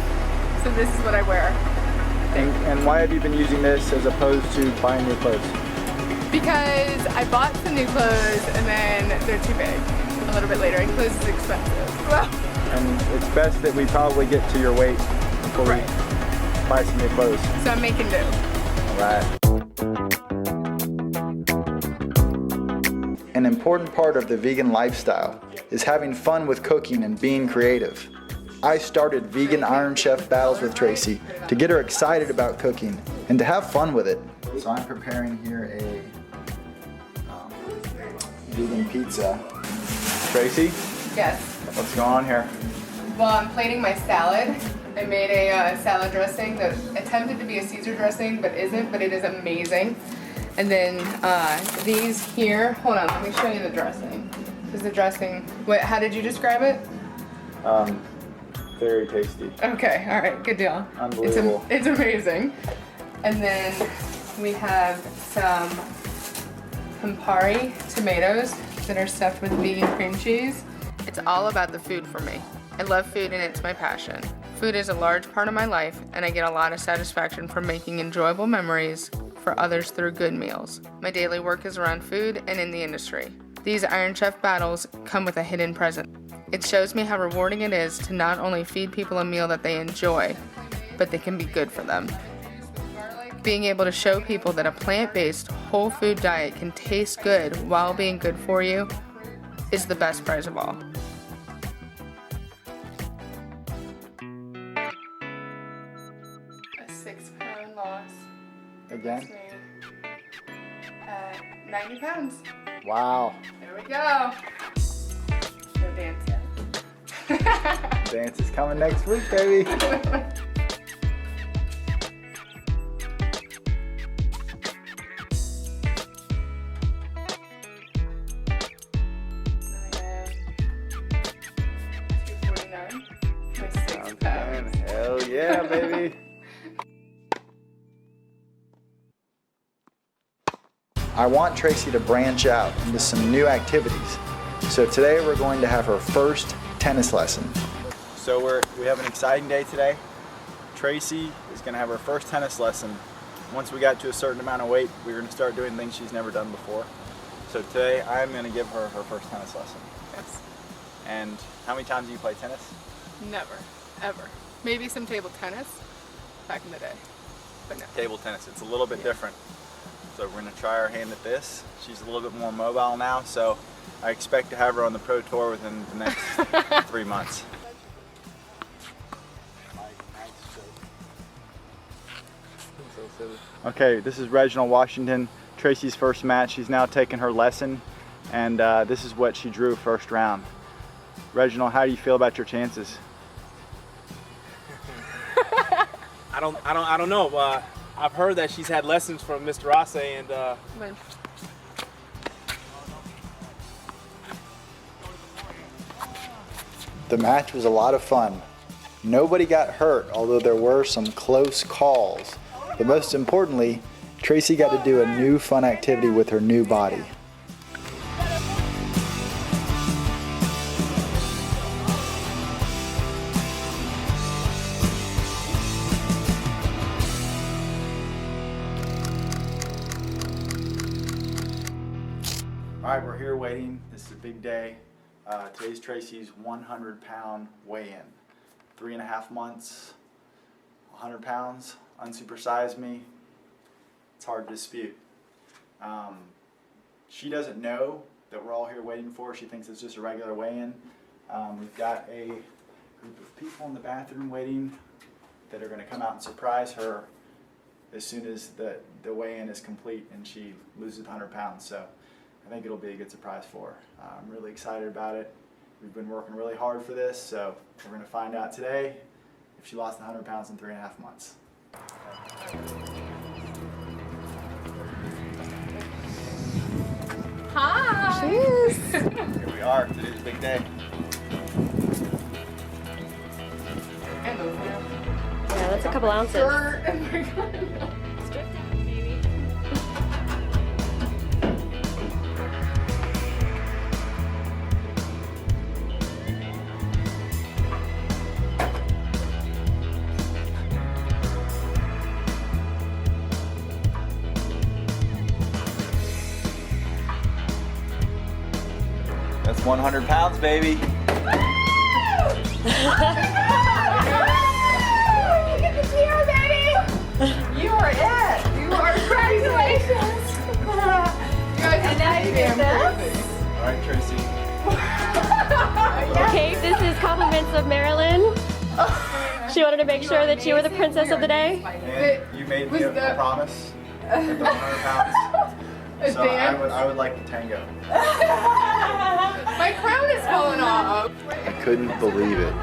So this is what I wear. And why have you been using this as opposed to buying new clothes? Because I bought some new clothes and then they're too big a little bit later, and clothes is expensive. And it's best that we probably get to your weight before we buy some new clothes. So I'm making do. Right. An important part of the vegan lifestyle is having fun with cooking and being creative. I started vegan Iron Chef battles with Tracy to get her excited about cooking and to have fun with it. So I'm preparing here a vegan pizza. Tracy, Yes. what's going on here? Well, I'm plating my salad. I made a salad dressing that attempted to be a Caesar dressing, but isn't, but it is amazing. And then these here, hold on, let me show you the dressing. This is the dressing, how did you describe it? Very tasty. Okay, all right, good deal. Unbelievable. It's amazing. And then we have some Campari tomatoes that are stuffed with vegan cream cheese. It's all about the food for me. I love food and it's my passion. Food is a large part of my life, and I get a lot of satisfaction from making enjoyable memories for others through good meals. My daily work is around food and in the industry. These Iron Chef battles come with a hidden present. It shows me how rewarding it is to not only feed people a meal that they enjoy, but that can be good for them. Being able to show people that a plant-based, whole food diet can taste good while being good for you is the best prize of all. A 6-pound loss. Again? 90 pounds. Wow. There we go. No dance yet. Dance is coming next week, baby. Hell yeah, baby. I want Tracy to branch out into some new activities. So today we're going to have her first tennis lesson. So we have an exciting day today. Tracy is going to have her first tennis lesson. Once we got to a certain amount of weight, we're going to start doing things she's never done before. So today I'm going to give her her first tennis lesson. Yes. And how many times do you play tennis? Never, ever. Maybe some table tennis back in the day, but no. Table tennis, it's a little bit different. So we're going to try our hand at this. She's a little bit more mobile now, so I expect to have her on the Pro Tour within the next 3 months. Okay, this is Reginald Washington, Tracy's first match. She's now taken her lesson, and this is what she drew first round. Reginald, how do you feel about your chances? I don't know. I've heard that she's had lessons from Mr. Asse, and the match was a lot of fun. Nobody got hurt, although there were some close calls. But most importantly, Tracy got to do a new fun activity with her new body. All right, we're here waiting. This is a big day. Today's Tracy's 100-pound weigh-in. 3.5 months, 100 pounds, Unsupersize Me. It's hard to dispute. She doesn't know that we're all here waiting for her. She thinks it's just a regular weigh-in. We've got a group of people in the bathroom waiting that are going to come out and surprise her as soon as the weigh-in is complete and she loses 100 pounds. So I think it'll be a good surprise for her. I'm really excited about it. We've been working really hard for this, so we're going to find out today. She lost 100 pounds in 3.5 months. Hi! Cheers! Here we are. Today's a big day. Yeah, that's a couple ounces. That's 100 pounds, baby. You are it! You are congratulations! You guys are damn crazy. All right, Tracy. Okay, this is compliments of Marilyn. She wanted to make sure that you were the princess of the day. And you made me a promise with the 100 pounds. So I would like the tango. My crown is falling off. I couldn't believe it.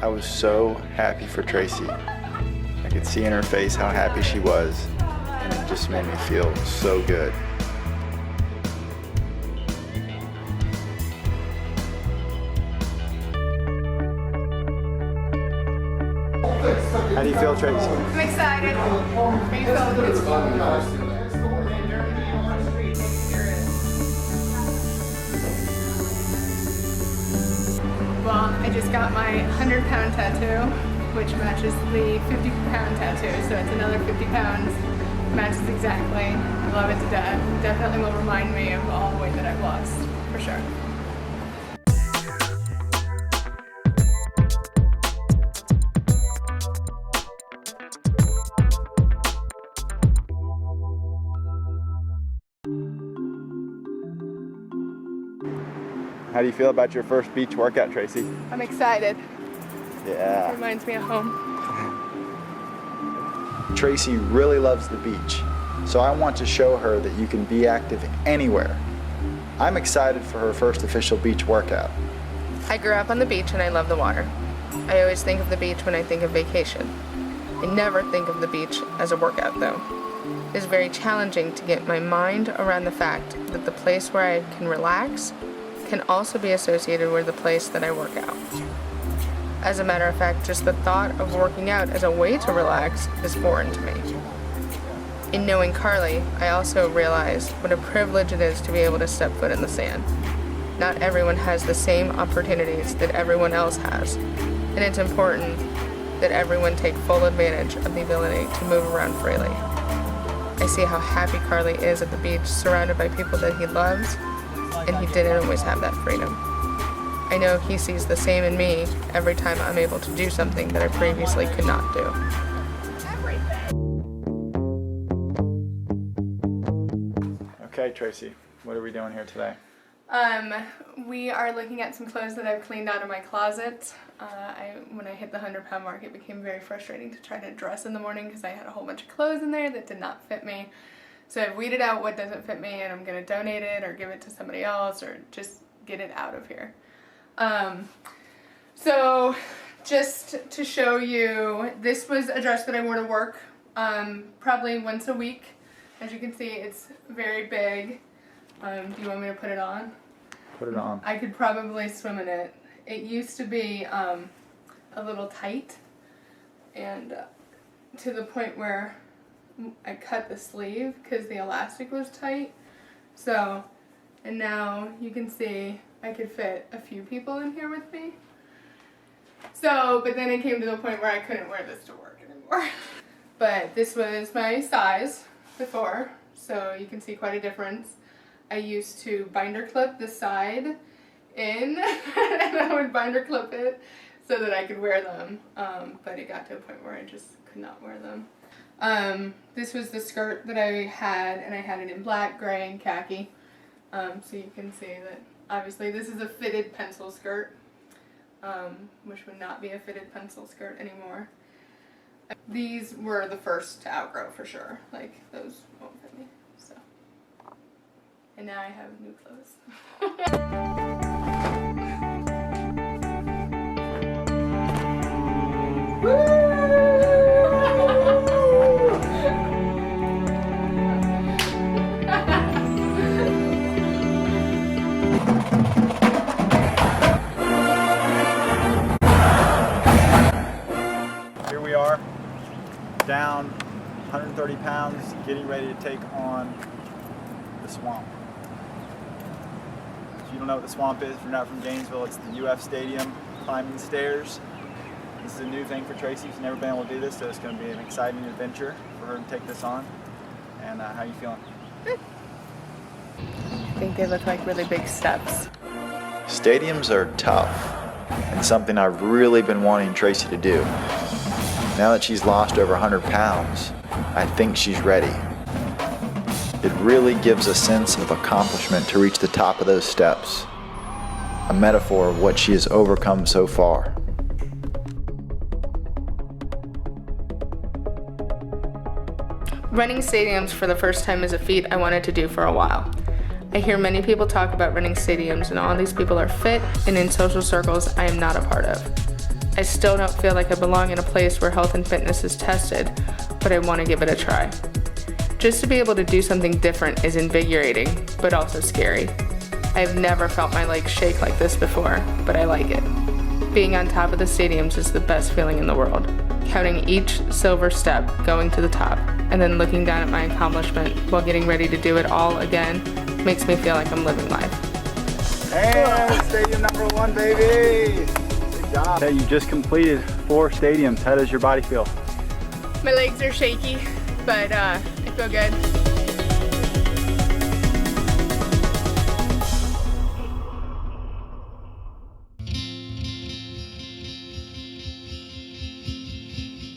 I was so happy for Tracy. I could see in her face how happy she was, and it just made me feel so good. How do you feel, Tracy? I'm excited. How you feeling? Well, I just got my 100-pound tattoo, which matches the 50-pound tattoo, so it's another 50 pounds. Matches exactly. I love it to death. Definitely will remind me of all the weight that I've lost, for sure. How do you feel about your first beach workout, Tracy? I'm excited. Yeah. Reminds me of home. Tracy really loves the beach, so I want to show her that you can be active anywhere. I'm excited for her first official beach workout. I grew up on the beach and I love the water. I always think of the beach when I think of vacation. I never think of the beach as a workout though. It is very challenging to get my mind around the fact that the place where I can relax can also be associated with the place that I work out. As a matter of fact, just the thought of working out as a way to relax is foreign to me. In knowing Carly, I also realize what a privilege it is to be able to step foot in the sand. Not everyone has the same opportunities that everyone else has, and it's important that everyone take full advantage of the ability to move around freely. I see how happy Carly is at the beach, surrounded by people that he loves, and he didn't always have that freedom. I know he sees the same in me every time I'm able to do something that I previously could not do. Okay, Tracy, what are we doing here today? We are looking at some clothes that I've cleaned out of my closet. When I hit the 100-pound mark, it became very frustrating to try to dress in the morning because I had a whole bunch of clothes in there that did not fit me. So I've weeded out what doesn't fit me, and I'm going to donate it or give it to somebody else or just get it out of here. So just to show you, this was a dress that I wore to work probably once a week. As you can see, it's very big. Do you want me to put it on? Put it on. I could probably swim in it. It used to be a little tight, and to the point where I cut the sleeve because the elastic was tight. So, and now you can see I could fit a few people in here with me. So, but then it came to the point where I couldn't wear this to work anymore. But this was my size before, so you can see quite a difference. I used to binder clip the side in, and I would binder clip it so that I could wear them. But it got to a point where I just could not wear them. This was the skirt that I had, and I had it in black, gray, and khaki. So you can see that obviously this is a fitted pencil skirt, which would not be a fitted pencil skirt anymore. These were the first to outgrow for sure. Like, those won't fit me. So, and now I have new clothes. Here we are, down 130 pounds, getting ready to take on the swamp. If you don't know what the swamp is, if you're not from Gainesville, it's the UF Stadium climbing stairs. This is a new thing for Tracy. She's never been able to do this, so it's going to be an exciting adventure for her to take this on. And how you feeling? I think they look like really big steps. Stadiums are tough, and something I've really been wanting Tracy to do. Now that she's lost over 100 pounds, I think she's ready. It really gives a sense of accomplishment to reach the top of those steps, a metaphor of what she has overcome so far. Running stadiums for the first time is a feat I wanted to do for a while. I hear many people talk about running stadiums and all these people are fit and in social circles I am not a part of. I still don't feel like I belong in a place where health and fitness is tested, but I want to give it a try. Just to be able to do something different is invigorating, but also scary. I've never felt my legs shake like this before, but I like it. Being on top of the stadiums is the best feeling in the world. Counting each silver step going to the top, and then looking down at my accomplishment while getting ready to do it all again makes me feel like I'm living life. And stadium number 1, baby! Good job. Hey, you just completed 4 stadiums. How does your body feel? My legs are shaky, but I feel good.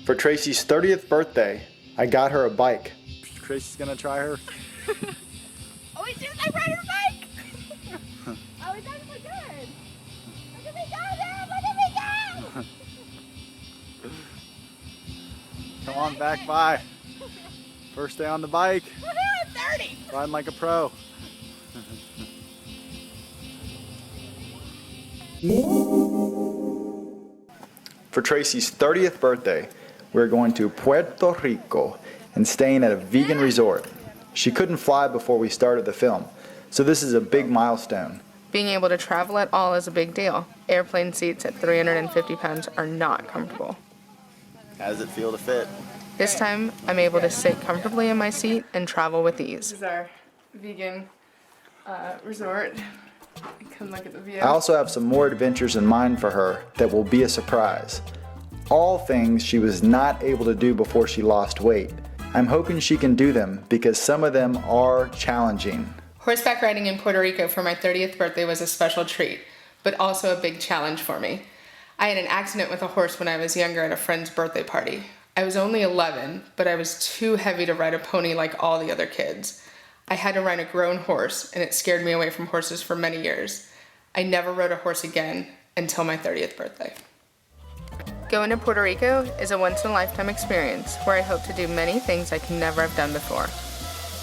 For Tracy's 30th birthday, I got her a bike. Tracy's gonna try her. Oh, it's just I ride her bike! Oh, it's actually good! Look at me go, Dad! Look at me go! Come on back by. First day on the bike. Woohoo, I'm 30! Riding like a pro. For Tracy's 30th birthday, we're going to Puerto Rico and staying at a vegan resort. She couldn't fly before we started the film, so this is a big milestone. Being able to travel at all is a big deal. Airplane seats at 350 pounds are not comfortable. How does it feel to fit? This time, I'm able to sit comfortably in my seat and travel with ease. This is our vegan resort. Come look at the view. I also have some more adventures in mind for her that will be a surprise. All things she was not able to do before she lost weight. I'm hoping she can do them because some of them are challenging. Horseback riding in Puerto Rico for my 30th birthday was a special treat, but also a big challenge for me. I had an accident with a horse when I was younger at a friend's birthday party. I was only 11, but I was too heavy to ride a pony like all the other kids. I had to ride a grown horse, and it scared me away from horses for many years. I never rode a horse again until my 30th birthday. Going to Puerto Rico is a once-in-a-lifetime experience where I hope to do many things I can never have done before.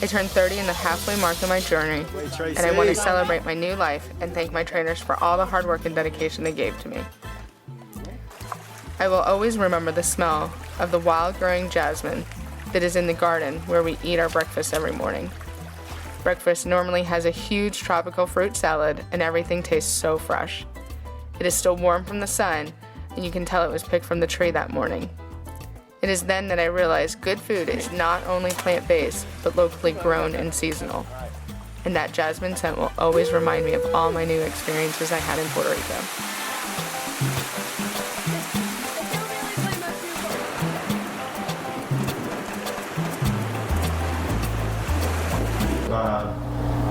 I turned 30 in the halfway mark of my journey, and I want to celebrate my new life and thank my trainers for all the hard work and dedication they gave to me. I will always remember the smell of the wild-growing jasmine that is in the garden where we eat our breakfast every morning. Breakfast normally has a huge tropical fruit salad, and everything tastes so fresh. It is still warm from the sun, and you can tell it was picked from the tree that morning. It is then that I realized good food is not only plant-based, but locally grown and seasonal. And that jasmine scent will always remind me of all my new experiences I had in Puerto Rico.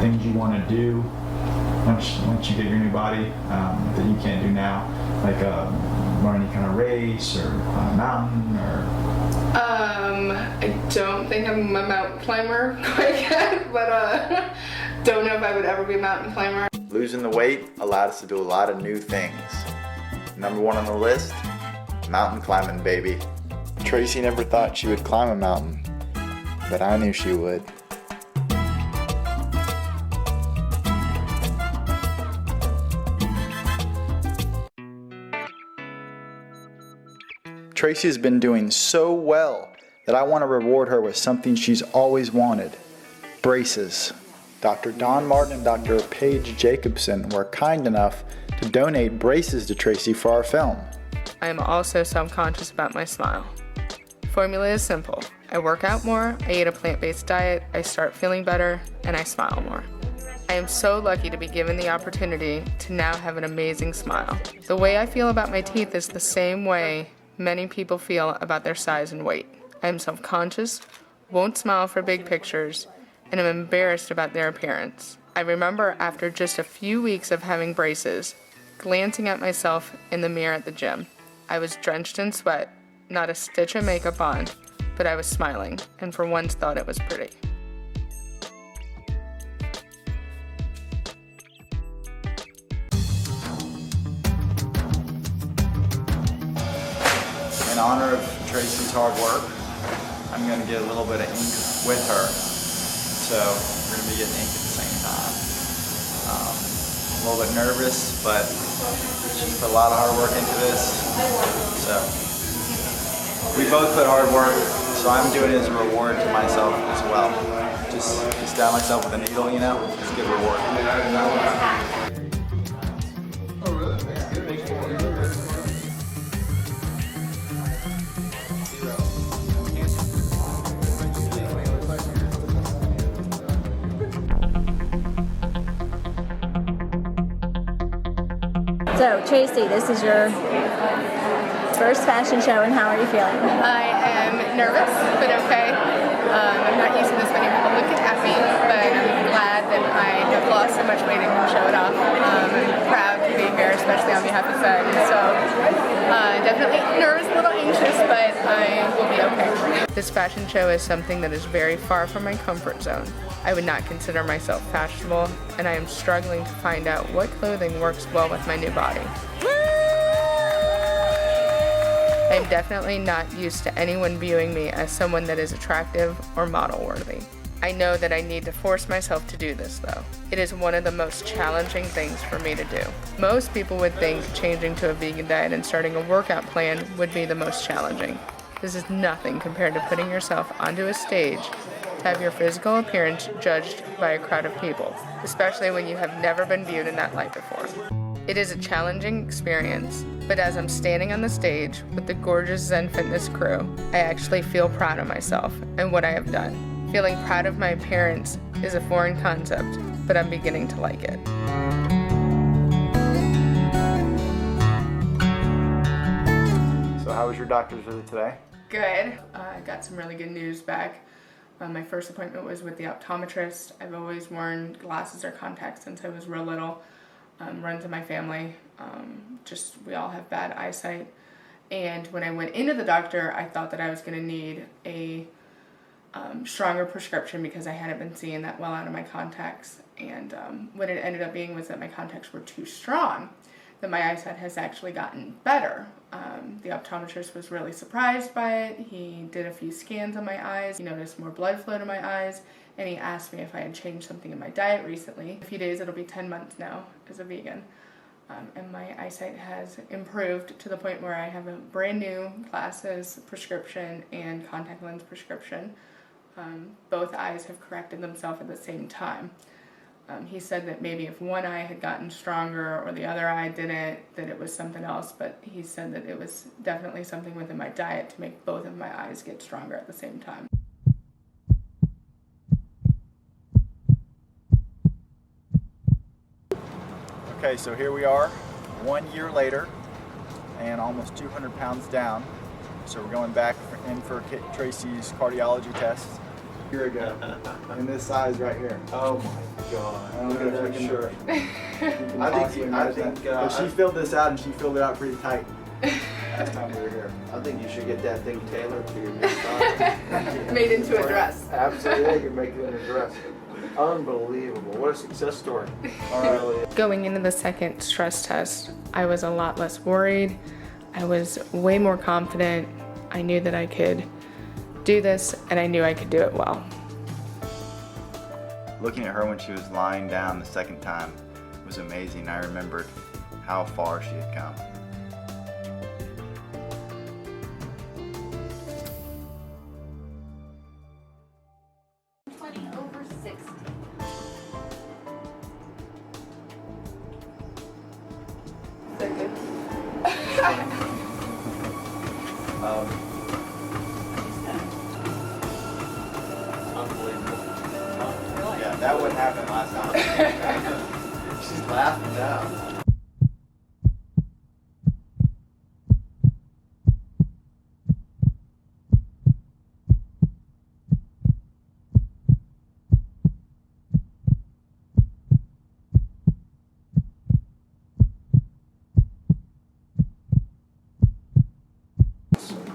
Things you want to do once you get your new body that you can't do now, like run any kind of race or climb a mountain or. I don't think I'm a mountain climber quite yet, but don't know if I would ever be a mountain climber. Losing the weight allowed us to do a lot of new things. Number 1 on the list, mountain climbing, baby. Tracy never thought she would climb a mountain, but I knew she would. Tracy has been doing so well that I want to reward her with something she's always wanted: braces. Dr. Don Martin and Dr. Paige Jacobson were kind enough to donate braces to Tracy for our film. I am also self-conscious about my smile. Formula is simple. I work out more, I eat a plant-based diet, I start feeling better, and I smile more. I am so lucky to be given the opportunity to now have an amazing smile. The way I feel about my teeth is the same way many people feel about their size and weight. I am self-conscious, won't smile for big pictures, and am embarrassed about their appearance. I remember after just a few weeks of having braces, glancing at myself in the mirror at the gym. I was drenched in sweat, not a stitch of makeup on, but I was smiling, and for once thought it was pretty. In honor of Tracy's hard work, I'm going to get a little bit of ink with her. So we're going to be getting ink at the same time. I'm a little bit nervous, but she's put a lot of hard work into this. So we both put hard work, so I'm doing it as a reward to myself as well. Just stab myself with a needle, you know? It's a good reward. So, Tracy, this is your first fashion show, and how are you feeling? I am nervous, but okay. I'm not used to this many people looking at me, but I'm glad that I have lost so much weight and can show it off. I'm proud to be here, especially on behalf of Son. So definitely nervous, a little anxious, but I will be okay. This fashion show is something that is very far from my comfort zone. I would not consider myself fashionable, and I am struggling to find out what clothing works well with my new body. I'm definitely not used to anyone viewing me as someone that is attractive or model-worthy. I know that I need to force myself to do this, though. It is one of the most challenging things for me to do. Most people would think changing to a vegan diet and starting a workout plan would be the most challenging. This is nothing compared to putting yourself onto a stage to have your physical appearance judged by a crowd of people, especially when you have never been viewed in that light before. It is a challenging experience, but as I'm standing on the stage with the gorgeous Zen Fitness crew, I actually feel proud of myself and what I have done. Feeling proud of my appearance is a foreign concept, but I'm beginning to like it. So how was your doctor's visit today? Good. I got some really good news back. My first appointment was with the optometrist. I've always worn glasses or contacts since I was real little. Runs in my family. We all have bad eyesight. And when I went into the doctor, I thought that I was going to need a stronger prescription because I hadn't been seeing that well out of my contacts. And what it ended up being was that my contacts were too strong, that my eyesight has actually gotten better. The optometrist was really surprised by it. He did a few scans on my eyes. He noticed more blood flow to my eyes, and he asked me if I had changed something in my diet recently. In a few days, it'll be 10 months now as a vegan. And my eyesight has improved to the point where I have a brand new glasses prescription and contact lens prescription. Both eyes have corrected themselves at the same time. He said that maybe if one eye had gotten stronger or the other eye didn't, that it was something else, but he said that it was definitely something within my diet to make both of my eyes get stronger at the same time. Okay, so here we are, 1 year later, and almost 200 pounds down. So we're going back in for Tracy's cardiology test. Here we go, in this size right here. Oh my god. I'm gonna freaking sure. I think but she filled this out and she filled it out pretty tight. Last time we were here. I think you should get that thing tailored to your new style. Made into a dress. Absolutely, you can make it into a dress. Unbelievable. What a success story. Really. Going into the second stress test, I was a lot less worried. I was way more confident. I knew that I could do this, and I knew I could do it well. Looking at her when she was lying down the second time was amazing. I remembered how far she had come. Thinking. Unbelievable. Yeah, that wouldn't happen last time. She's laughing now.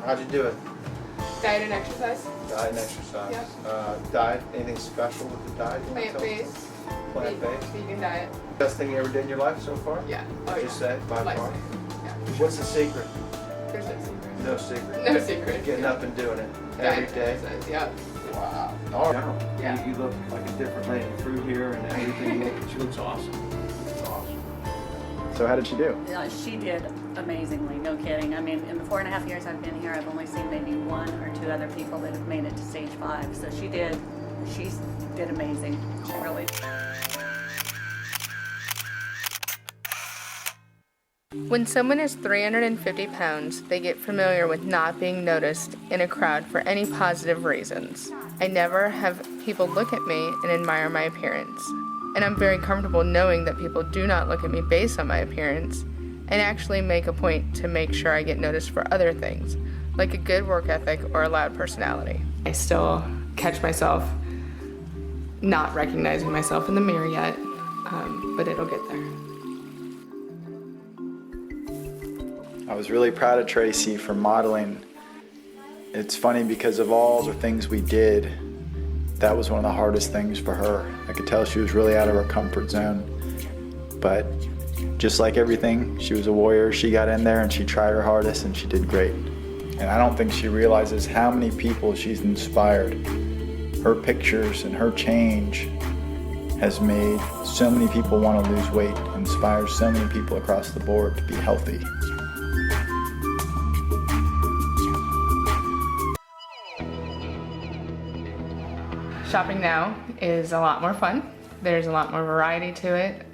How'd you do it? Diet and exercise. Diet and exercise. Yep. Diet, anything special with the diet? you wanna tell us? Plant-based. Plant-based? Vegan diet. Best thing you ever did in your life so far? Yeah. Would you say, by Life far? saving. Yeah. What's the secret? There's no secret. No secret. No secret. Getting Yeah. up and doing it Diet every day. exercise, yeah. Wow. All right. Yeah. You look like a different lady through here and everything. She looks awesome. Looks awesome. So how did she do? She did amazingly, no kidding. I mean, in the 4.5 years I've been here, I've only seen maybe 1 or 2 other people that have made it to stage 5. So she did amazing. She really did. When someone is 350 pounds, they get familiar with not being noticed in a crowd for any positive reasons. I never have people look at me and admire my appearance. And I'm very comfortable knowing that people do not look at me based on my appearance and actually make a point to make sure I get noticed for other things, like a good work ethic or a loud personality. I still catch myself not recognizing myself in the mirror yet, but it'll get there. I was really proud of Tracy for modeling. It's funny because of all the things we did, that was one of the hardest things for her. I could tell she was really out of her comfort zone. But just like everything, she was a warrior. She got in there and she tried her hardest and she did great. And I don't think she realizes how many people she's inspired. Her pictures and her change has made so many people want to lose weight, inspires so many people across the board to be healthy. Shopping now is a lot more fun. There's a lot more variety to it.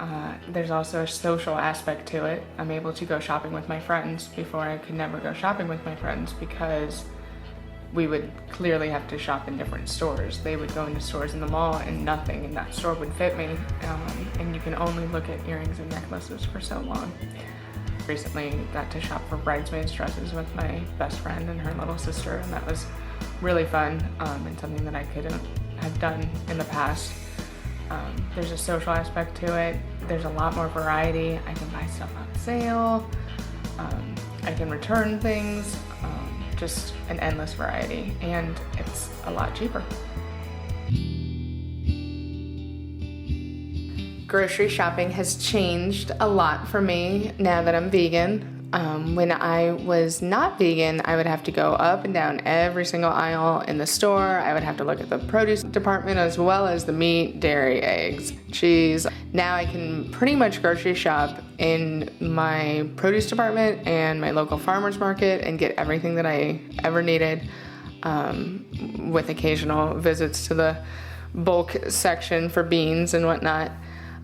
There's also a social aspect to it. I'm able to go shopping with my friends. Before I could never go shopping with my friends because we would clearly have to shop in different stores. They would go into stores in the mall and nothing in that store would fit me. And you can only look at earrings and necklaces for so long. Recently got to shop for bridesmaids dresses with my best friend and her little sister, and that was really fun and something that I couldn't have done in the past. There's a social aspect to it. There's a lot more variety. I can buy stuff on sale. I can return things. Just an endless variety, and it's a lot cheaper. Grocery shopping has changed a lot for me now that I'm vegan. When I was not vegan, I would have to go up and down every single aisle in the store. I would have to look at the produce department as well as the meat, dairy, eggs, cheese. Now I can pretty much grocery shop in my produce department and my local farmer's market and get everything that I ever needed, with occasional visits to the bulk section for beans and whatnot.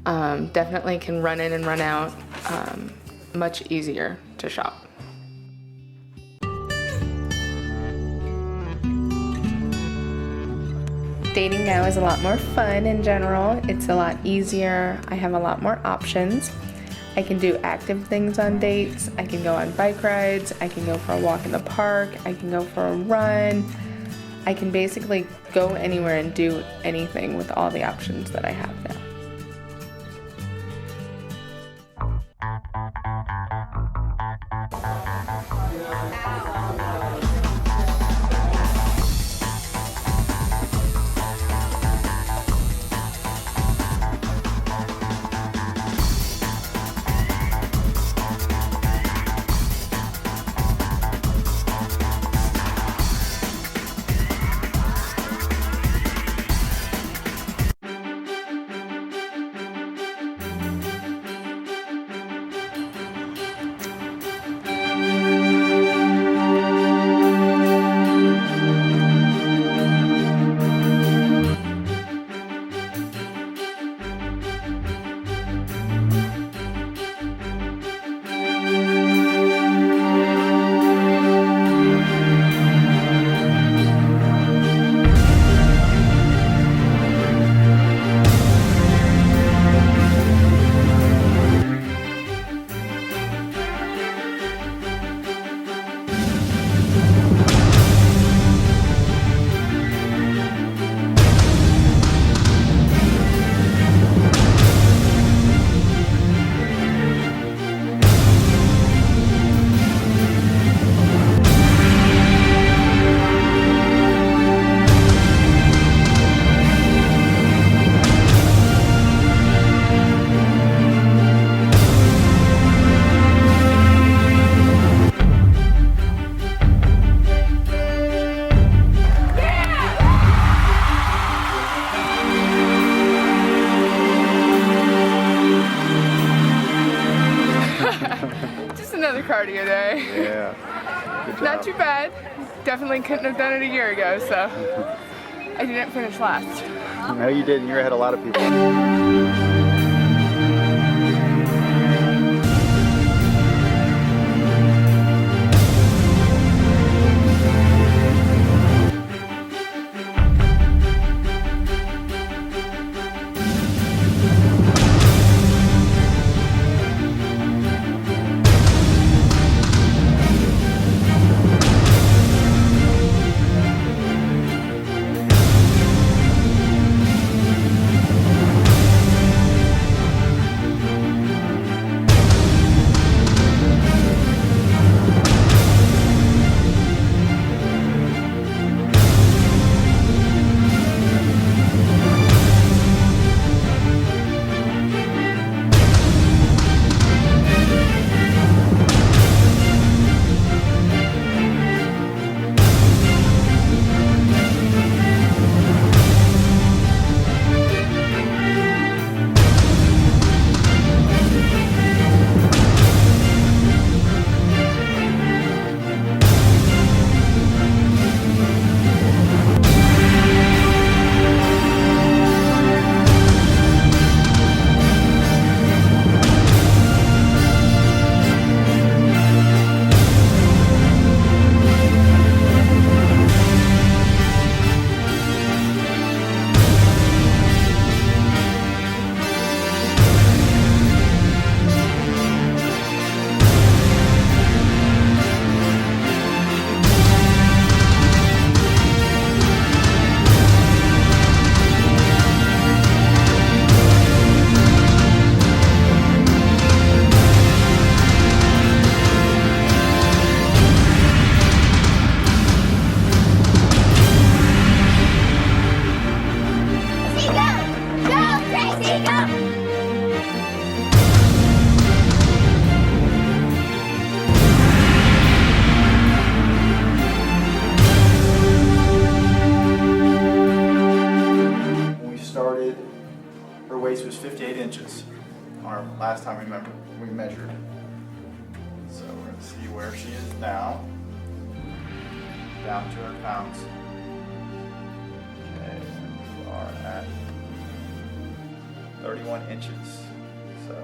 Definitely can run in and run out. Much easier to shop. Dating now is a lot more fun in general. It's a lot easier. I have a lot more options. I can do active things on dates. I can go on bike rides. I can go for a walk in the park. I can go for a run. I can basically go anywhere and do anything with all the options that I have now. Good job. Not too bad. Definitely couldn't have done it a year ago, so I didn't finish last. No, you didn't. You're ahead of a lot of people. Her waist was 58 inches on our last time we measured. So we're going to see where she is now. Down 200 pounds. Okay, we are at 31 inches. So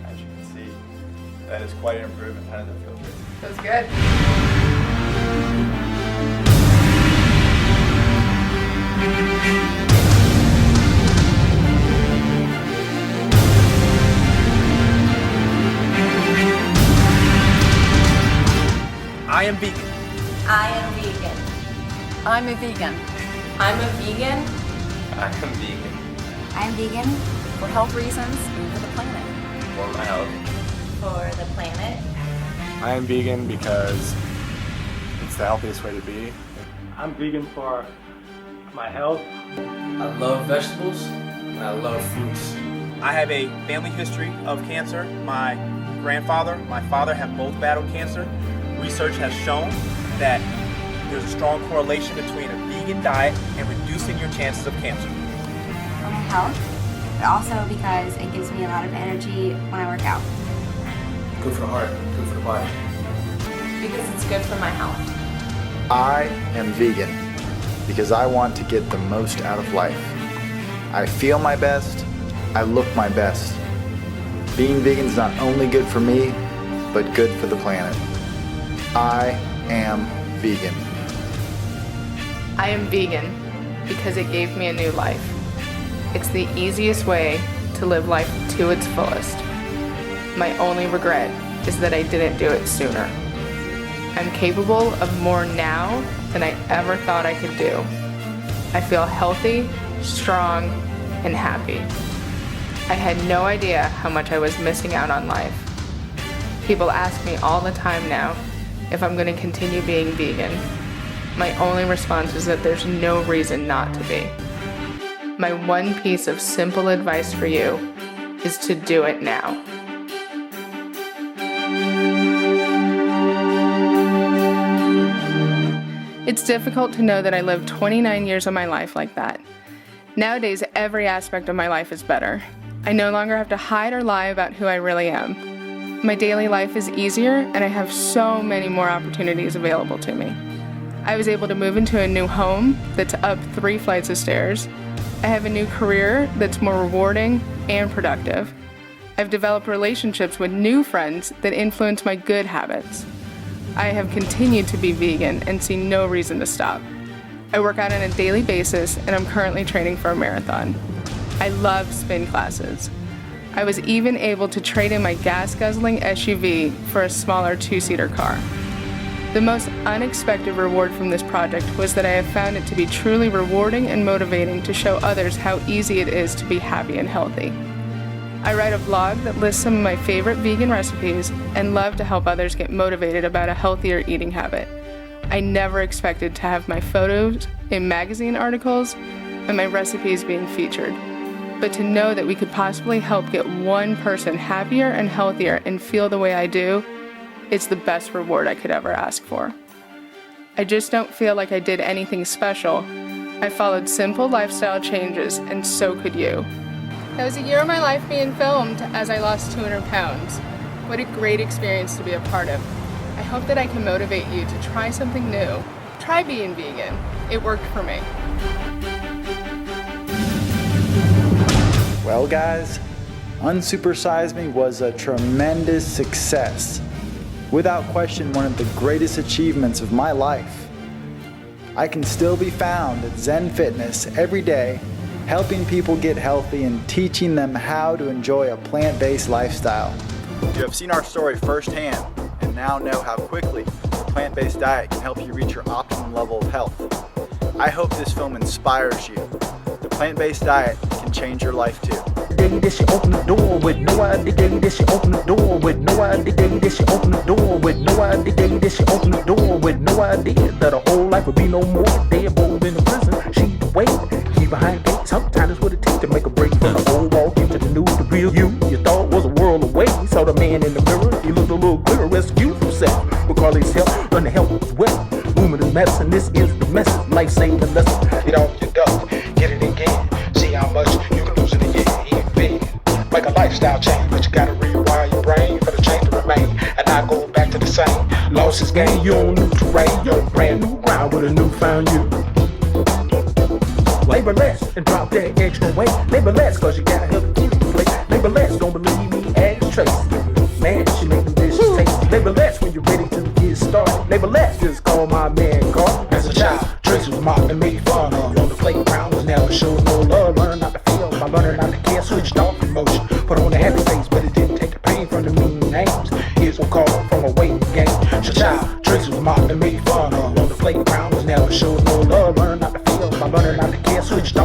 as you can see, that is quite an improvement. How does it feel, Tracy? Feels good. I am vegan. I am vegan. I'm a vegan. I'm a vegan. I am vegan. I'm vegan. For health reasons and for the planet. For my health. For the planet. I am vegan because it's the healthiest way to be. I'm vegan for my health. I love vegetables and I love fruits. I have a family history of cancer. My grandfather, my father have both battled cancer. Research has shown that there's a strong correlation between a vegan diet and reducing your chances of cancer. For my health, but also because it gives me a lot of energy when I work out. Good for the heart, good for the body. Because it's good for my health. I am vegan because I want to get the most out of life. I feel my best, I look my best. Being vegan is not only good for me, but good for the planet. I am vegan. I am vegan because it gave me a new life. It's the easiest way to live life to its fullest. My only regret is that I didn't do it sooner. I'm capable of more now than I ever thought I could do. I feel healthy, strong, and happy. I had no idea how much I was missing out on life. People ask me all the time now if I'm going to continue being vegan. My only response is that there's no reason not to be. My one piece of simple advice for you is to do it now. It's difficult to know that I lived 29 years of my life like that. Nowadays, every aspect of my life is better. I no longer have to hide or lie about who I really am. My daily life is easier, and I have so many more opportunities available to me. I was able to move into a new home that's up 3 flights of stairs. I have a new career that's more rewarding and productive. I've developed relationships with new friends that influence my good habits. I have continued to be vegan and see no reason to stop. I work out on a daily basis, and I'm currently training for a marathon. I love spin classes. I was even able to trade in my gas-guzzling SUV for a smaller 2-seater car. The most unexpected reward from this project was that I have found it to be truly rewarding and motivating to show others how easy it is to be happy and healthy. I write a blog that lists some of my favorite vegan recipes and love to help others get motivated about a healthier eating habit. I never expected to have my photos in magazine articles and my recipes being featured. But to know that we could possibly help get one person happier and healthier and feel the way I do, it's the best reward I could ever ask for. I just don't feel like I did anything special. I followed simple lifestyle changes, and so could you. That was a year of my life being filmed as I lost 200 pounds. What a great experience to be a part of. I hope that I can motivate you to try something new. Try being vegan. It worked for me. Well, guys, Unsupersize Me was a tremendous success. Without question, one of the greatest achievements of my life. I can still be found at Zen Fitness every day, helping people get healthy and teaching them how to enjoy a plant-based lifestyle. You have seen our story firsthand and now know how quickly the plant-based diet can help you reach your optimum level of health. I hope this film inspires you. The plant-based diet can change your life too. Day that she opened the door with no idea that she opened the door with no idea that she opened the door with no idea that she opened the door with no idea that her whole life would be no more dead bold in the prison. She wait, keep behind gates. Sometimes what it takes to make a break from the old walk into the new. The real you thought was a world away. Saw the man in the mirror, he looked a little clearer, rescued himself. With Carly's help, learn to help as well. Movement is medicine, this is the message, life-saving lesson. Get off your duck, get it again. See how much you can lose in a year. Make a lifestyle change, but you gotta rewire your brain for the change to remain. And I go back to the same. Lost is gain, you're on new terrain. You're on brand new ground with a newfound you. Labor less and drop that extra weight. Labor less cause you gotta help keep the plate. Labor less, don't believe me, ask Tracy. Man, she make them dishes tasty. Labor less when you're ready to get started. Labor less, just call my man Carl. As a child, Tracy was mocked and made fun of. On the playground was never showed no love. Learn not to feel by learning not to care. Switched off emotion, put on a happy face, but it didn't take the pain from the mean names. Here's one call from a waiting game. As a child, Tracy was mocked and made fun of. On the playground was never showed no love. Learn not to feel by learning not to care. Switched